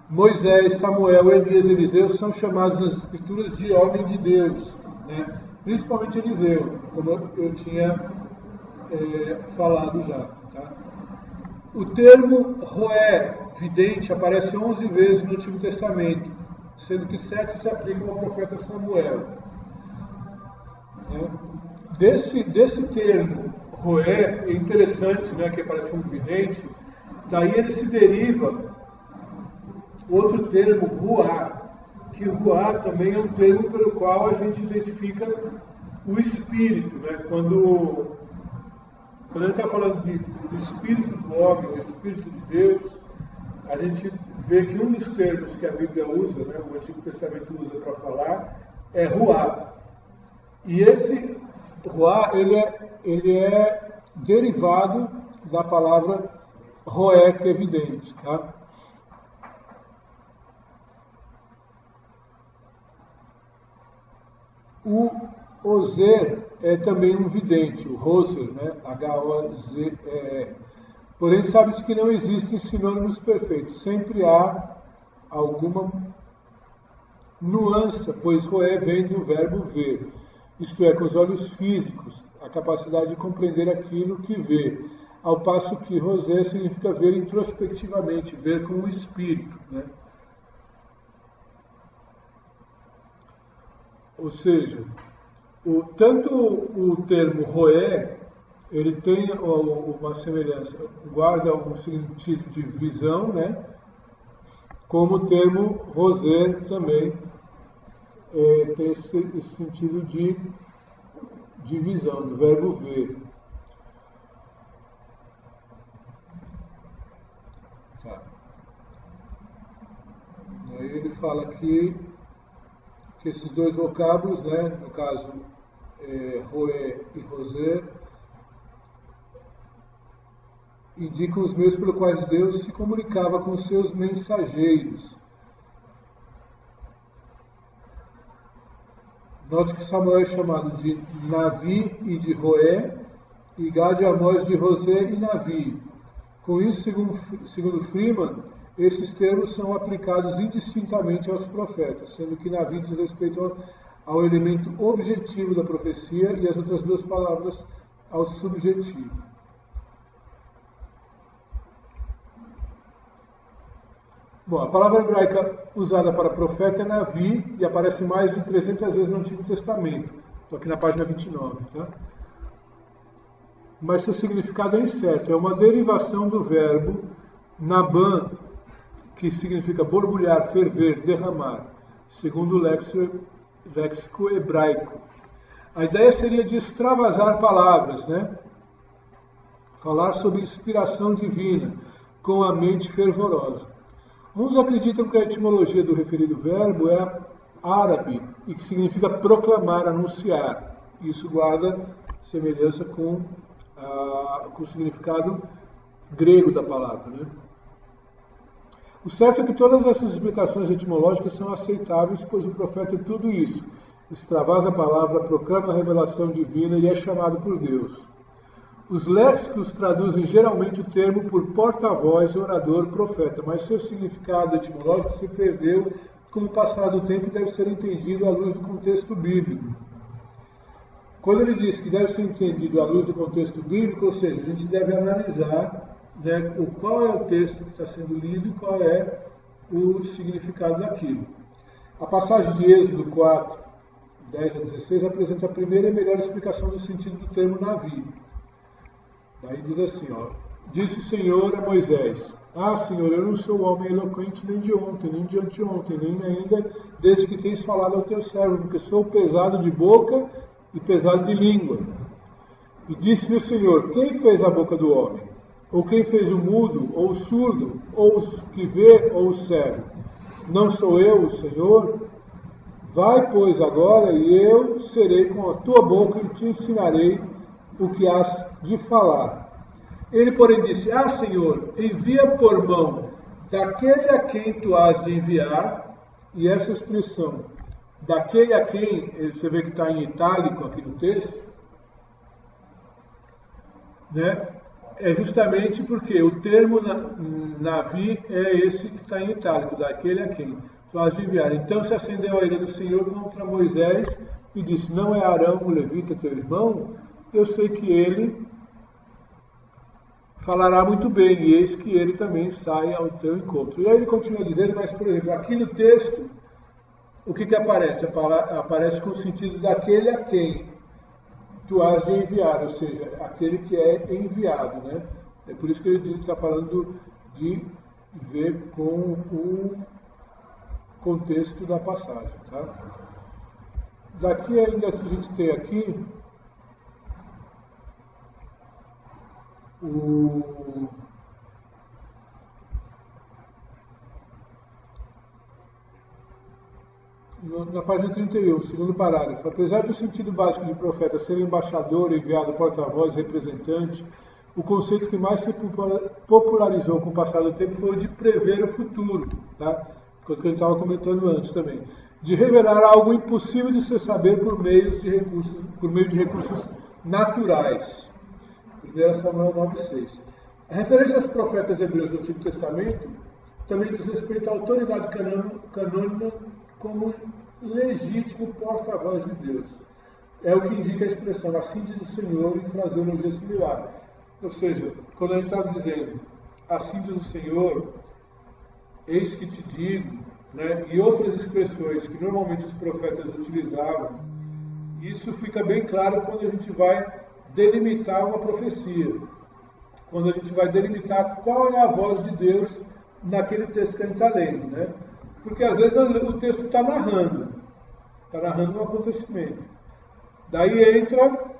Moisés, Samuel, Elias e Eliseu são chamados nas Escrituras de homem de Deus, né? Principalmente Eliseu, como eu tinha falado já. Tá? O termo roé, vidente, aparece 11 vezes no Antigo Testamento, sendo que 7 se aplicam ao profeta Samuel. Desse termo roé, é interessante, né, que aparece como vidente, daí ele se deriva outro termo, ruá, que ruá também é um termo pelo qual a gente identifica o espírito, né? Quando a gente está falando do espírito do homem, o espírito de Deus, a gente vê que um dos termos que a Bíblia usa, né, o Antigo Testamento usa para falar, é ruá. E esse ruá, ele é derivado da palavra roé, que é evidente, tá? O Ozer é também um vidente, o Hozer, né? H-O-Z-E-R. Porém, sabe-se que não existem sinônimos perfeitos. Sempre há alguma nuance, pois roé vem do verbo ver, isto é, com os olhos físicos, a capacidade de compreender aquilo que vê, ao passo que rosé significa ver introspectivamente, ver com o espírito, né? Ou seja, tanto o termo roé, ele tem uma semelhança, guarda um sentido de visão, né? Como o termo rosé também tem esse sentido de visão, do verbo ver. Tá. Aí ele fala aqui que esses dois vocábulos, né, no caso roé e rosé, indicam os meios pelos quais Deus se comunicava com seus mensageiros. Note que Samuel é chamado de Navi e de Roé, e Gad e Amós de Rosé e Navi. Com isso, segundo Freeman, esses termos são aplicados indistintamente aos profetas, sendo que Navi diz respeito ao elemento objetivo da profecia e as outras duas palavras ao subjetivo. Bom, a palavra hebraica usada para profeta é Navi e aparece mais de 300 vezes no Antigo Testamento. Estou aqui na página 29, tá? Mas seu significado é incerto. É uma derivação do verbo naban, que significa borbulhar, ferver, derramar, segundo o léxico hebraico. A ideia seria de extravasar palavras, né? Falar sobre inspiração divina, com a mente fervorosa. Uns acreditam que a etimologia do referido verbo é árabe e que significa proclamar, anunciar. Isso guarda semelhança com o significado grego da palavra, né? O certo é que todas essas explicações etimológicas são aceitáveis, pois o profeta é tudo isso. Extravasa a palavra, proclama a revelação divina e é chamado por Deus. Os léxicos traduzem geralmente o termo por porta-voz, orador, profeta, mas seu significado etimológico se perdeu com o passar do tempo e deve ser entendido à luz do contexto bíblico. Quando ele diz que deve ser entendido à luz do contexto bíblico, ou seja, a gente deve analisar, né, qual é o texto que está sendo lido e qual é o significado daquilo. A passagem de Êxodo 4, 10 a 16, apresenta a primeira e melhor explicação do sentido do termo Navi. Daí diz assim, disse o Senhor a Moisés: Ah, Senhor, eu não sou homem eloquente nem de ontem, nem de anteontem, nem ainda desde que tens falado ao teu servo, porque sou pesado de boca e pesado de língua. E disse-lhe o Senhor: Quem fez a boca do homem? Ou quem fez o mudo, ou o surdo, ou o que vê, ou o cego? Não sou eu, o Senhor? Vai, pois, agora, e eu serei com a tua boca e te ensinarei o que has de falar. Ele, porém, disse: Ah, Senhor, envia por mão daquele a quem tu has de enviar. E essa expressão, daquele a quem, você vê que está em itálico aqui no texto, né? É justamente porque o termo Navi é esse que está em itálico, daquele a quem tu has de enviar. Então se acendeu a ira do Senhor contra Moisés e disse: Não é Arão, o levita, teu irmão? Eu sei que ele falará muito bem, e eis que ele também sai ao teu encontro. E aí ele continua dizendo, mas, por exemplo, aqui no texto, o que aparece? Aparece com o sentido daquele a quem tu has de enviar, ou seja, aquele que é enviado, né? É por isso que ele está falando de ver com o contexto da passagem, tá? Daqui ainda a gente tem aqui na página 31, segundo parágrafo. Apesar do sentido básico de profeta ser embaixador, enviado, porta-voz, representante, o conceito que mais se popularizou com o passar do tempo foi o de prever o futuro, tá? Coisa que a gente estava comentando antes também. De revelar algo impossível de se saber por meio de recursos naturais. 1 Samuel 9,6. A referência aos profetas hebreus do Antigo Testamento também diz respeito à autoridade canônica como legítimo porta-voz de Deus. É o que indica a expressão assim diz o Senhor em fraseologia similar. Ou seja, quando a gente está dizendo assim diz o Senhor, eis que te digo, né, e outras expressões que normalmente os profetas utilizavam, isso fica bem claro quando a gente vai delimitar uma profecia. Quando a gente vai delimitar qual é a voz de Deus naquele texto que a gente está lendo, né? Porque às vezes o texto está narrando um acontecimento. Daí entra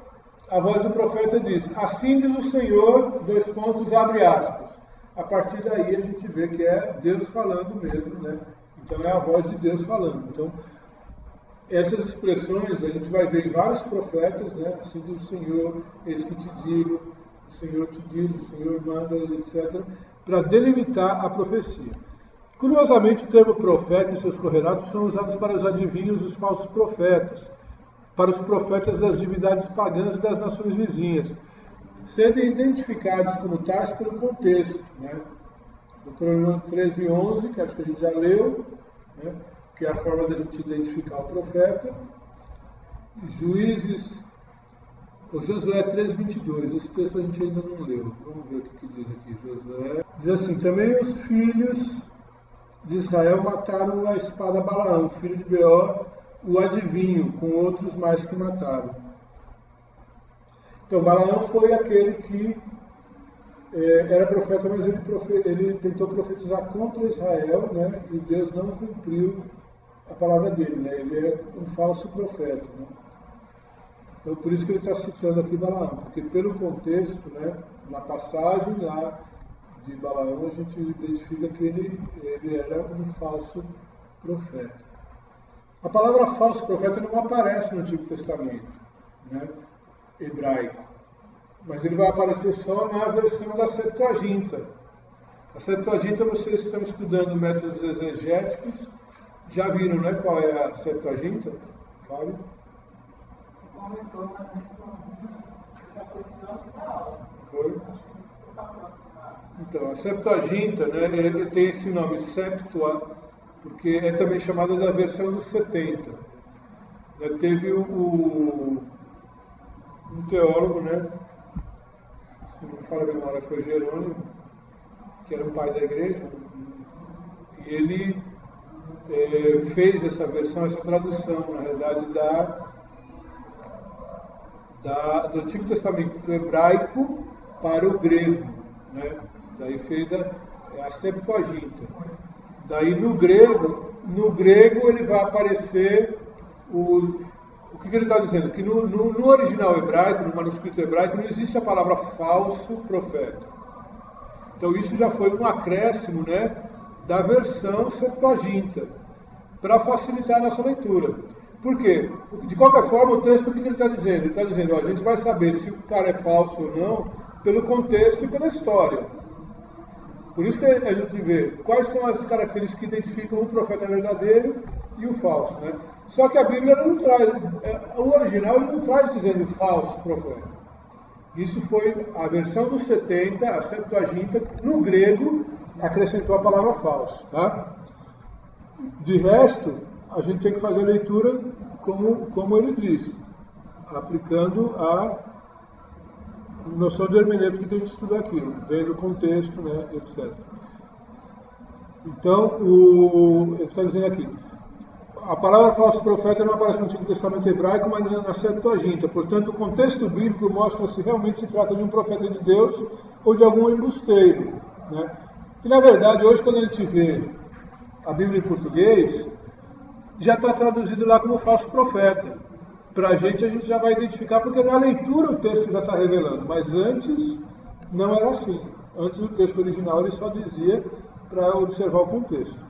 a voz do profeta e diz, assim diz o Senhor, abre aspas. A partir daí a gente vê que é Deus falando mesmo, né? Então é a voz de Deus falando. Então, essas expressões a gente vai ver em vários profetas, né? Assim diz o Senhor, eis que te digo, o Senhor te diz, o Senhor manda, etc., para delimitar a profecia. Curiosamente, o termo profeta e seus correlatos são usados para os adivinhos dos falsos profetas, para os profetas das divindades pagãs e das nações vizinhas, sendo identificados como tais pelo contexto, né? Deuteronômio 13:11, que acho que a gente já leu, né? Que é a forma da gente identificar o profeta. Josué 3:22, esse texto a gente ainda não leu. Vamos ver o que diz aqui. Josué diz assim, também os filhos de Israel mataram a espada Balaão, filho de Beor, o adivinho, com outros mais que mataram. Então, Balaão foi aquele que era profeta, mas ele tentou profetizar contra Israel, né? E Deus não cumpriu a palavra dele, né? Ele é um falso profeta, né? Então, por isso que ele está citando aqui Balaão, porque pelo contexto, né, na passagem lá de Balaão, a gente identifica que ele era um falso profeta. A palavra falso profeta não aparece no Antigo Testamento, né, hebraico, mas ele vai aparecer só na versão da Septuaginta. A Septuaginta, vocês estão estudando métodos exegéticos, já viram, né, qual é a Septuaginta? Fábio? Foi? Então, a Septuaginta, né, ele tem esse nome Septua, porque é também chamada da versão dos 70. Teve um teólogo, né, se não me falo a memória, foi Jerônimo, que era um pai da igreja, e ele fez essa versão, essa tradução, na realidade, do Antigo Testamento do hebraico para o grego, né? Daí fez a Septuaginta. Daí no grego ele vai aparecer o que ele está dizendo? Que no original hebraico, no manuscrito hebraico, não existe a palavra falso profeta. Então isso já foi um acréscimo, né, da versão Septuaginta, para facilitar a nossa leitura. Por quê? De qualquer forma, o texto, o que ele está dizendo? Ele está dizendo, ó, a gente vai saber se o cara é falso ou não pelo contexto e pela história. Por isso que a gente vê quais são as características que identificam o profeta verdadeiro e o falso, né? Só que a Bíblia não traz, o original ele não traz dizendo falso profeta. Isso foi a versão dos 70, a Septuaginta, no grego, acrescentou a palavra falso, tá? De resto, a gente tem que fazer a leitura como ele diz, aplicando noção de hermenêutica que a gente estuda aquilo, vendo o contexto, né, etc. Então, ele está dizendo aqui, a palavra falso profeta não aparece no Antigo Testamento hebraico, mas na Septuaginta. Portanto, o contexto bíblico mostra se realmente se trata de um profeta de Deus ou de algum embusteiro, né? E, na verdade, hoje, quando a gente vê a Bíblia em português, já está traduzido lá como falso profeta. Para a gente já vai identificar, porque na leitura o texto já está revelando, mas antes não era assim. Antes o texto original ele só dizia para observar o contexto.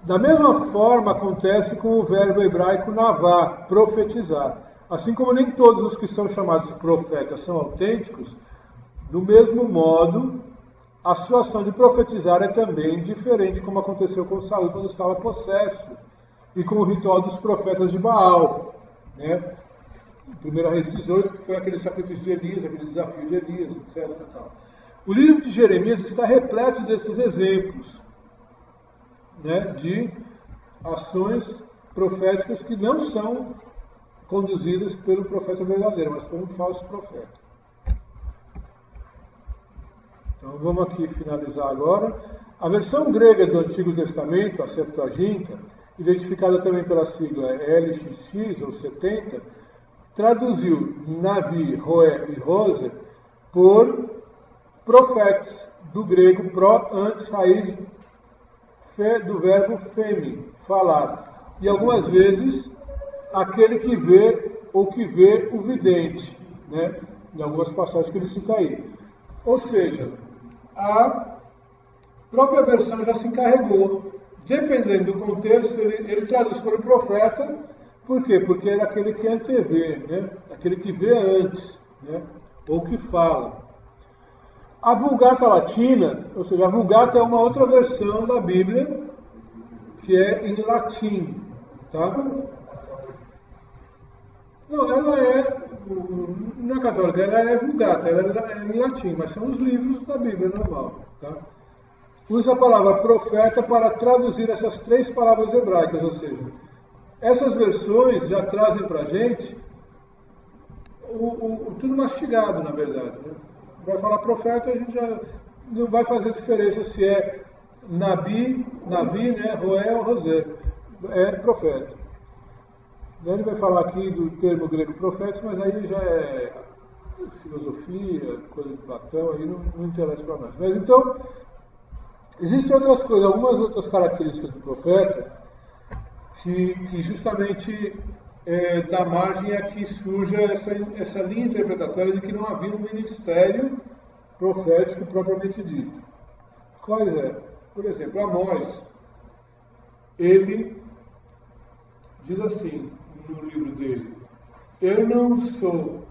Da mesma forma acontece com o verbo hebraico navá, profetizar. Assim como nem todos os que são chamados profetas são autênticos, do mesmo modo, a sua ação de profetizar é também diferente, como aconteceu com Saul quando estava possesso, e com o ritual dos profetas de Baal, né? 1 Reis 18, que foi aquele sacrifício de Elias, aquele desafio de Elias, etc. O livro de Jeremias está repleto desses exemplos, né, de ações proféticas que não são conduzidas pelo profeta verdadeiro, mas por um falso profeta. Então vamos aqui finalizar agora. A versão grega do Antigo Testamento, a Septuaginta, identificada também pela sigla LXX ou 70, traduziu Navi, Roé e Rose por profetes, do grego pro, antes, raiz do verbo femi, falar. E algumas vezes, aquele que vê ou que vê o vidente, né? Em algumas passagens que ele cita aí. Ou seja, a própria versão já se encarregou. Dependendo do contexto, ele traduz para o profeta. Por quê? Porque era aquele que antevê, né? Aquele que vê antes, né? Ou que fala. A Vulgata Latina, ou seja, a Vulgata é uma outra versão da Bíblia, que é em latim, tá? Não, ela não é católica, ela é Vulgata, ela é em latim, mas são os livros da Bíblia normal, tá? Usa a palavra profeta para traduzir essas três palavras hebraicas, ou seja, essas versões já trazem para a gente tudo mastigado, na verdade, né? Vai falar profeta, a gente já não vai fazer diferença se é Navi, né, Roé ou Rosé. É profeta. Ele vai falar aqui do termo grego profeta, mas aí já é filosofia, coisa de Platão, aí não interessa para nós. Mas então, existem outras coisas, algumas outras características do profeta que justamente dá margem a que surja essa linha interpretatória de que não havia um ministério profético propriamente dito. Quais é? Por exemplo, Amós, ele diz assim no livro dele: eu não sou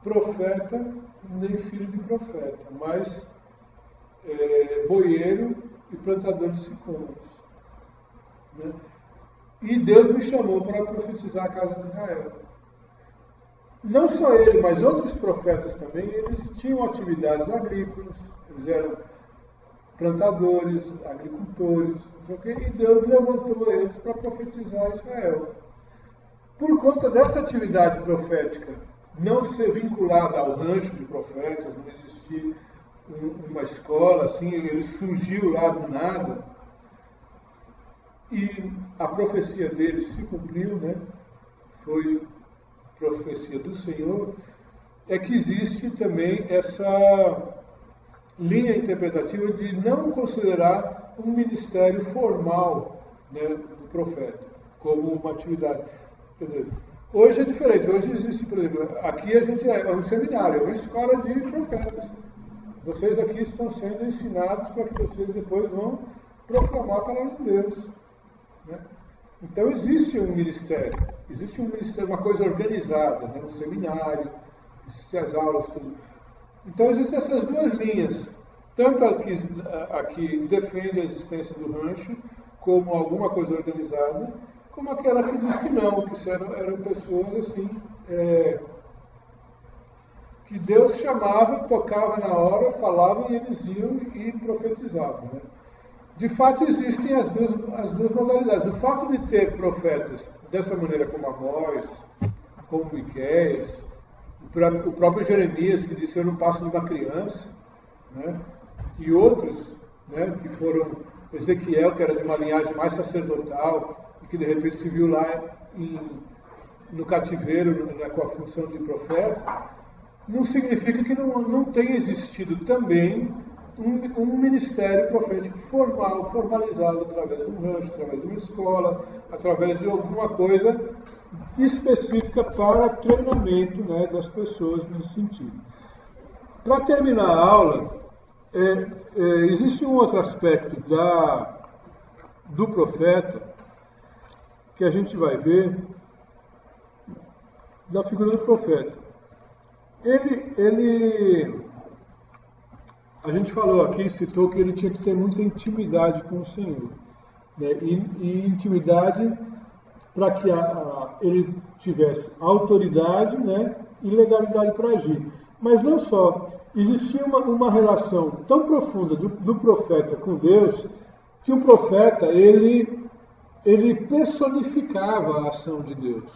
profeta nem filho de profeta, mas boieiro e plantador de sicômoros, né? E Deus me chamou para profetizar a casa de Israel. Não só ele, mas outros profetas também, eles tinham atividades agrícolas, eles eram plantadores, agricultores, e Deus levantou eles para profetizar Israel. Por conta dessa atividade profética não ser vinculada ao rancho de profetas, não existir uma escola assim, ele surgiu lá do nada, e a profecia dele se cumpriu, né? Foi profecia do Senhor, é que existe também essa linha interpretativa de não considerar um ministério formal, né, do profeta como uma atividade. Quer dizer, hoje é diferente. Hoje existe, por exemplo, aqui a gente é um seminário, é uma escola de profetas. Vocês aqui estão sendo ensinados para que vocês depois vão proclamar a palavra de Deus, né? Então existe um ministério, uma coisa organizada, né? Um seminário, existem as aulas, tudo. Então existem essas duas linhas, tanto a que defende a existência do rancho como alguma coisa organizada, como aquela que diz que não, que eram pessoas assim, que Deus chamava, tocava na hora, falava e eles iam e profetizavam, né? De fato, existem as duas modalidades. O fato de ter profetas dessa maneira, como Amós, como Miqueias, o próprio Jeremias, que disse: eu não passo de uma criança, né? E outros, né, que foram Ezequiel, que era de uma linhagem mais sacerdotal, e que de repente se viu lá no cativeiro, né, com a função de profeta, não significa que não tenha existido também um ministério profético formal, formalizado através de um rancho, através de uma escola, através de alguma coisa específica para treinamento, né, das pessoas nesse sentido. Para terminar a aula, existe um outro aspecto do profeta que a gente vai ver da figura do profeta. A gente falou aqui, citou que ele tinha que ter muita intimidade com o Senhor, né? E intimidade para que ele tivesse autoridade, né, e legalidade para agir. Mas não só. Existia uma relação tão profunda do profeta com Deus, que o profeta, ele personificava a ação de Deus.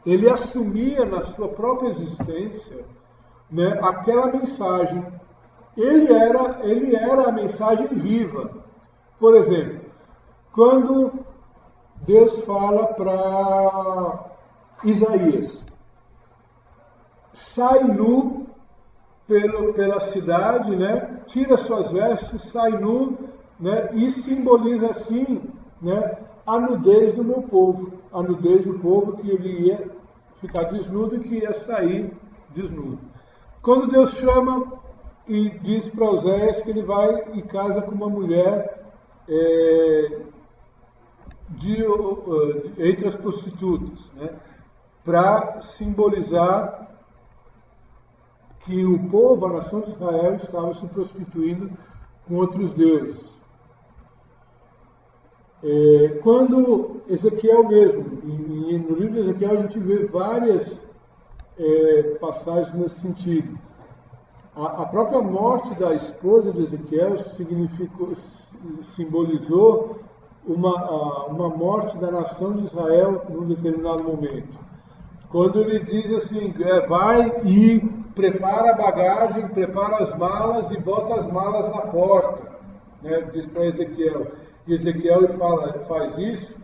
Ele assumia na sua própria existência, né, aquela mensagem. Ele era a mensagem viva. Por exemplo, quando Deus fala para Isaías: sai nu pela cidade, né? Tira suas vestes, sai nu, né? E simboliza assim, né, a nudez do meu povo, a nudez do povo, que ele ia ficar desnudo e que ia sair desnudo. Quando Deus chama e diz para Oséias que ele vai e casa com uma mulher entre as prostitutas, né, para simbolizar que o povo, a nação de Israel, estava se prostituindo com outros deuses. Quando Ezequiel mesmo, no livro de Ezequiel a gente vê várias passagens nesse sentido. A própria morte da esposa de Ezequiel simbolizou uma morte da nação de Israel num determinado momento. Quando ele diz assim: vai e prepara a bagagem, prepara as malas e bota as malas na porta, né, diz para Ezequiel. E Ezequiel faz isso,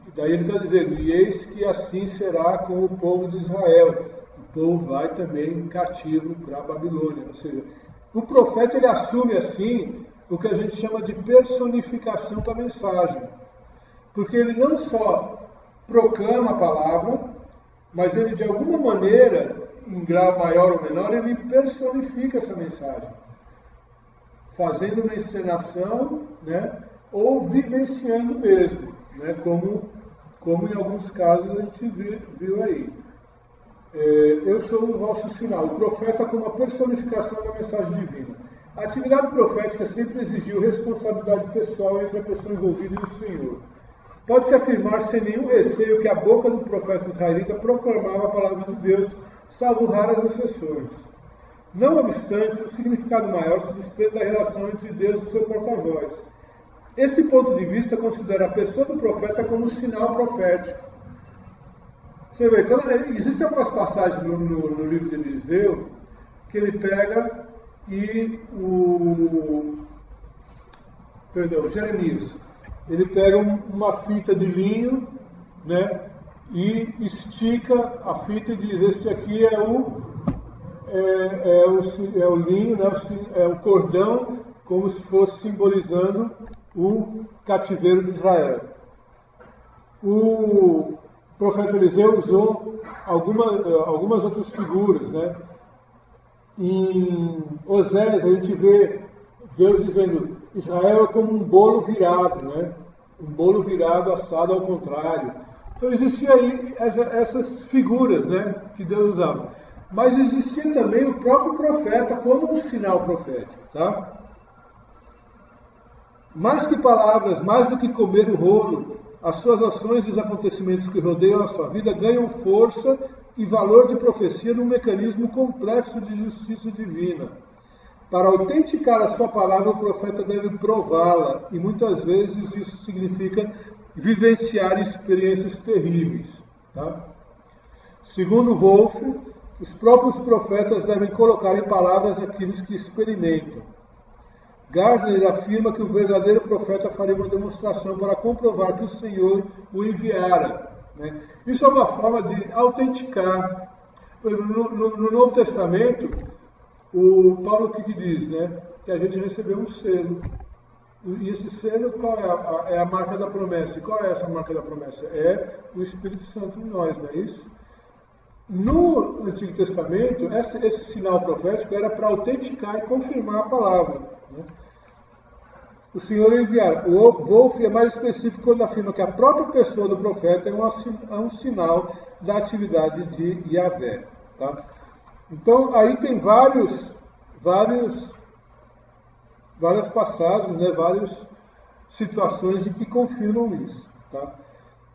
e daí ele está dizendo: e eis que assim será com o povo de Israel. O povo vai também cativo para a Babilônia. Ou seja, o profeta, ele assume assim o que a gente chama de personificação da mensagem. Porque ele não só proclama a palavra, mas ele, de alguma maneira, em grau maior ou menor, ele personifica essa mensagem, fazendo uma encenação, né, ou vivenciando mesmo, né, como em alguns casos a gente viu aí. Eu sou o vosso sinal. O profeta como a personificação da mensagem divina. A atividade profética sempre exigiu responsabilidade pessoal entre a pessoa envolvida e o Senhor. Pode-se afirmar sem nenhum receio que a boca do profeta israelita proclamava a palavra de Deus, salvo raras exceções. Não obstante, o significado maior se desprende da relação entre Deus e seu porta-voz. Esse ponto de vista considera a pessoa do profeta como um sinal profético. Você vê, existem algumas passagens no livro de Eliseu que ele pega e Jeremias, ele pega uma fita de linho, né, e estica a fita e diz: este aqui é o linho, né, é o cordão, como se fosse simbolizando o cativeiro de Israel. O profeta Eliseu usou algumas outras figuras, né? Em Oséias a gente vê Deus dizendo: Israel é como um bolo virado, né? Um bolo virado assado ao contrário. Então existia aí essas figuras, né, que Deus usava. Mas existia também o próprio profeta como um sinal profético, tá? Mais que palavras, mais do que comer o rolo, as suas ações e os acontecimentos que rodeiam a sua vida ganham força e valor de profecia num mecanismo complexo de justiça divina. Para autenticar a sua palavra, o profeta deve prová-la, e muitas vezes isso significa vivenciar experiências terríveis. Tá? Segundo Wolff, Os próprios profetas devem colocar em palavras aquilo que experimentam. Gardner afirma que o verdadeiro profeta faria uma demonstração para comprovar que o Senhor o enviara. Né? Isso é uma forma de autenticar. No Novo Testamento, o Paulo o que diz? Né? Que a gente recebeu um selo. E esse selo, qual é a marca da promessa? E qual é essa marca da promessa? É o Espírito Santo em nós, não é isso? No Antigo Testamento, esse sinal profético era para autenticar e confirmar a palavra. Né? O Senhor enviar. O Wolff é mais específico quando afirma que a própria pessoa do profeta é um sinal da atividade de Yahvé. Tá? Então, aí tem várias passagens, né, várias situações que confirmam isso. Tá?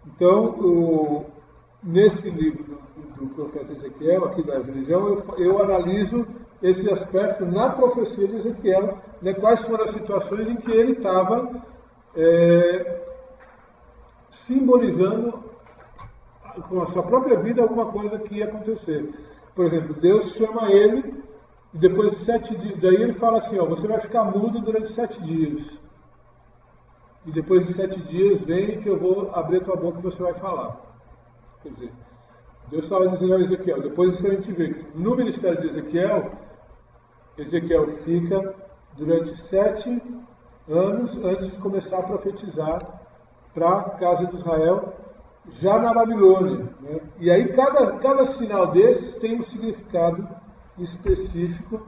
Então, nesse livro do profeta Ezequiel, aqui da religião, eu analiso esse aspecto na profecia de Ezequiel, né, quais foram as situações em que ele estava simbolizando com a sua própria vida alguma coisa que ia acontecer. Por exemplo, Deus chama ele, e depois de 7 dias, daí ele fala assim, você vai ficar mudo durante 7 dias. E depois de 7 dias, vem que eu vou abrir a tua boca e você vai falar. Quer dizer, Deus estava dizendo a Ezequiel. Depois disso a gente vê que no ministério de Ezequiel, Ezequiel fica durante 7 anos antes de começar a profetizar para a casa de Israel, já na Babilônia. Né? E aí cada sinal desses tem um significado específico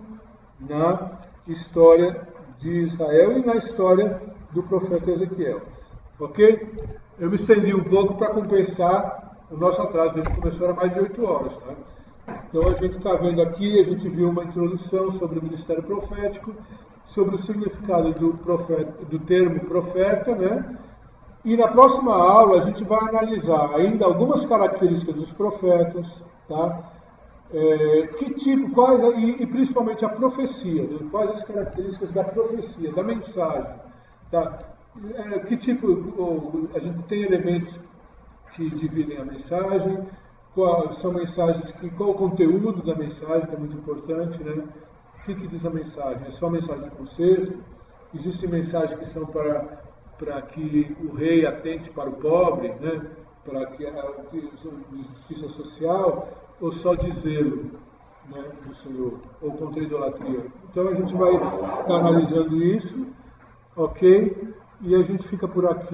na história de Israel e na história do profeta Ezequiel. Ok? Eu me estendi um pouco para compensar o nosso atraso. A gente começou há mais de 8 horas. Tá? Então a gente está vendo aqui, a gente viu uma introdução sobre o ministério profético, sobre o significado do termo profeta, né? E na próxima aula a gente vai analisar ainda algumas características dos profetas, tá? Que tipo, quais, e principalmente a profecia, né? Quais as características da profecia, da mensagem, tá? Que tipo, a gente tem elementos que dividem a mensagem, são mensagens qual o conteúdo da mensagem, que é muito importante, né? O que diz a mensagem? É só mensagem de conselho? Existem mensagens que são para que o rei atente para o pobre, né? Para que de justiça social, ou só de zelo, né, do Senhor, ou contra a idolatria. Então a gente vai estar analisando isso, ok? E a gente fica por aqui.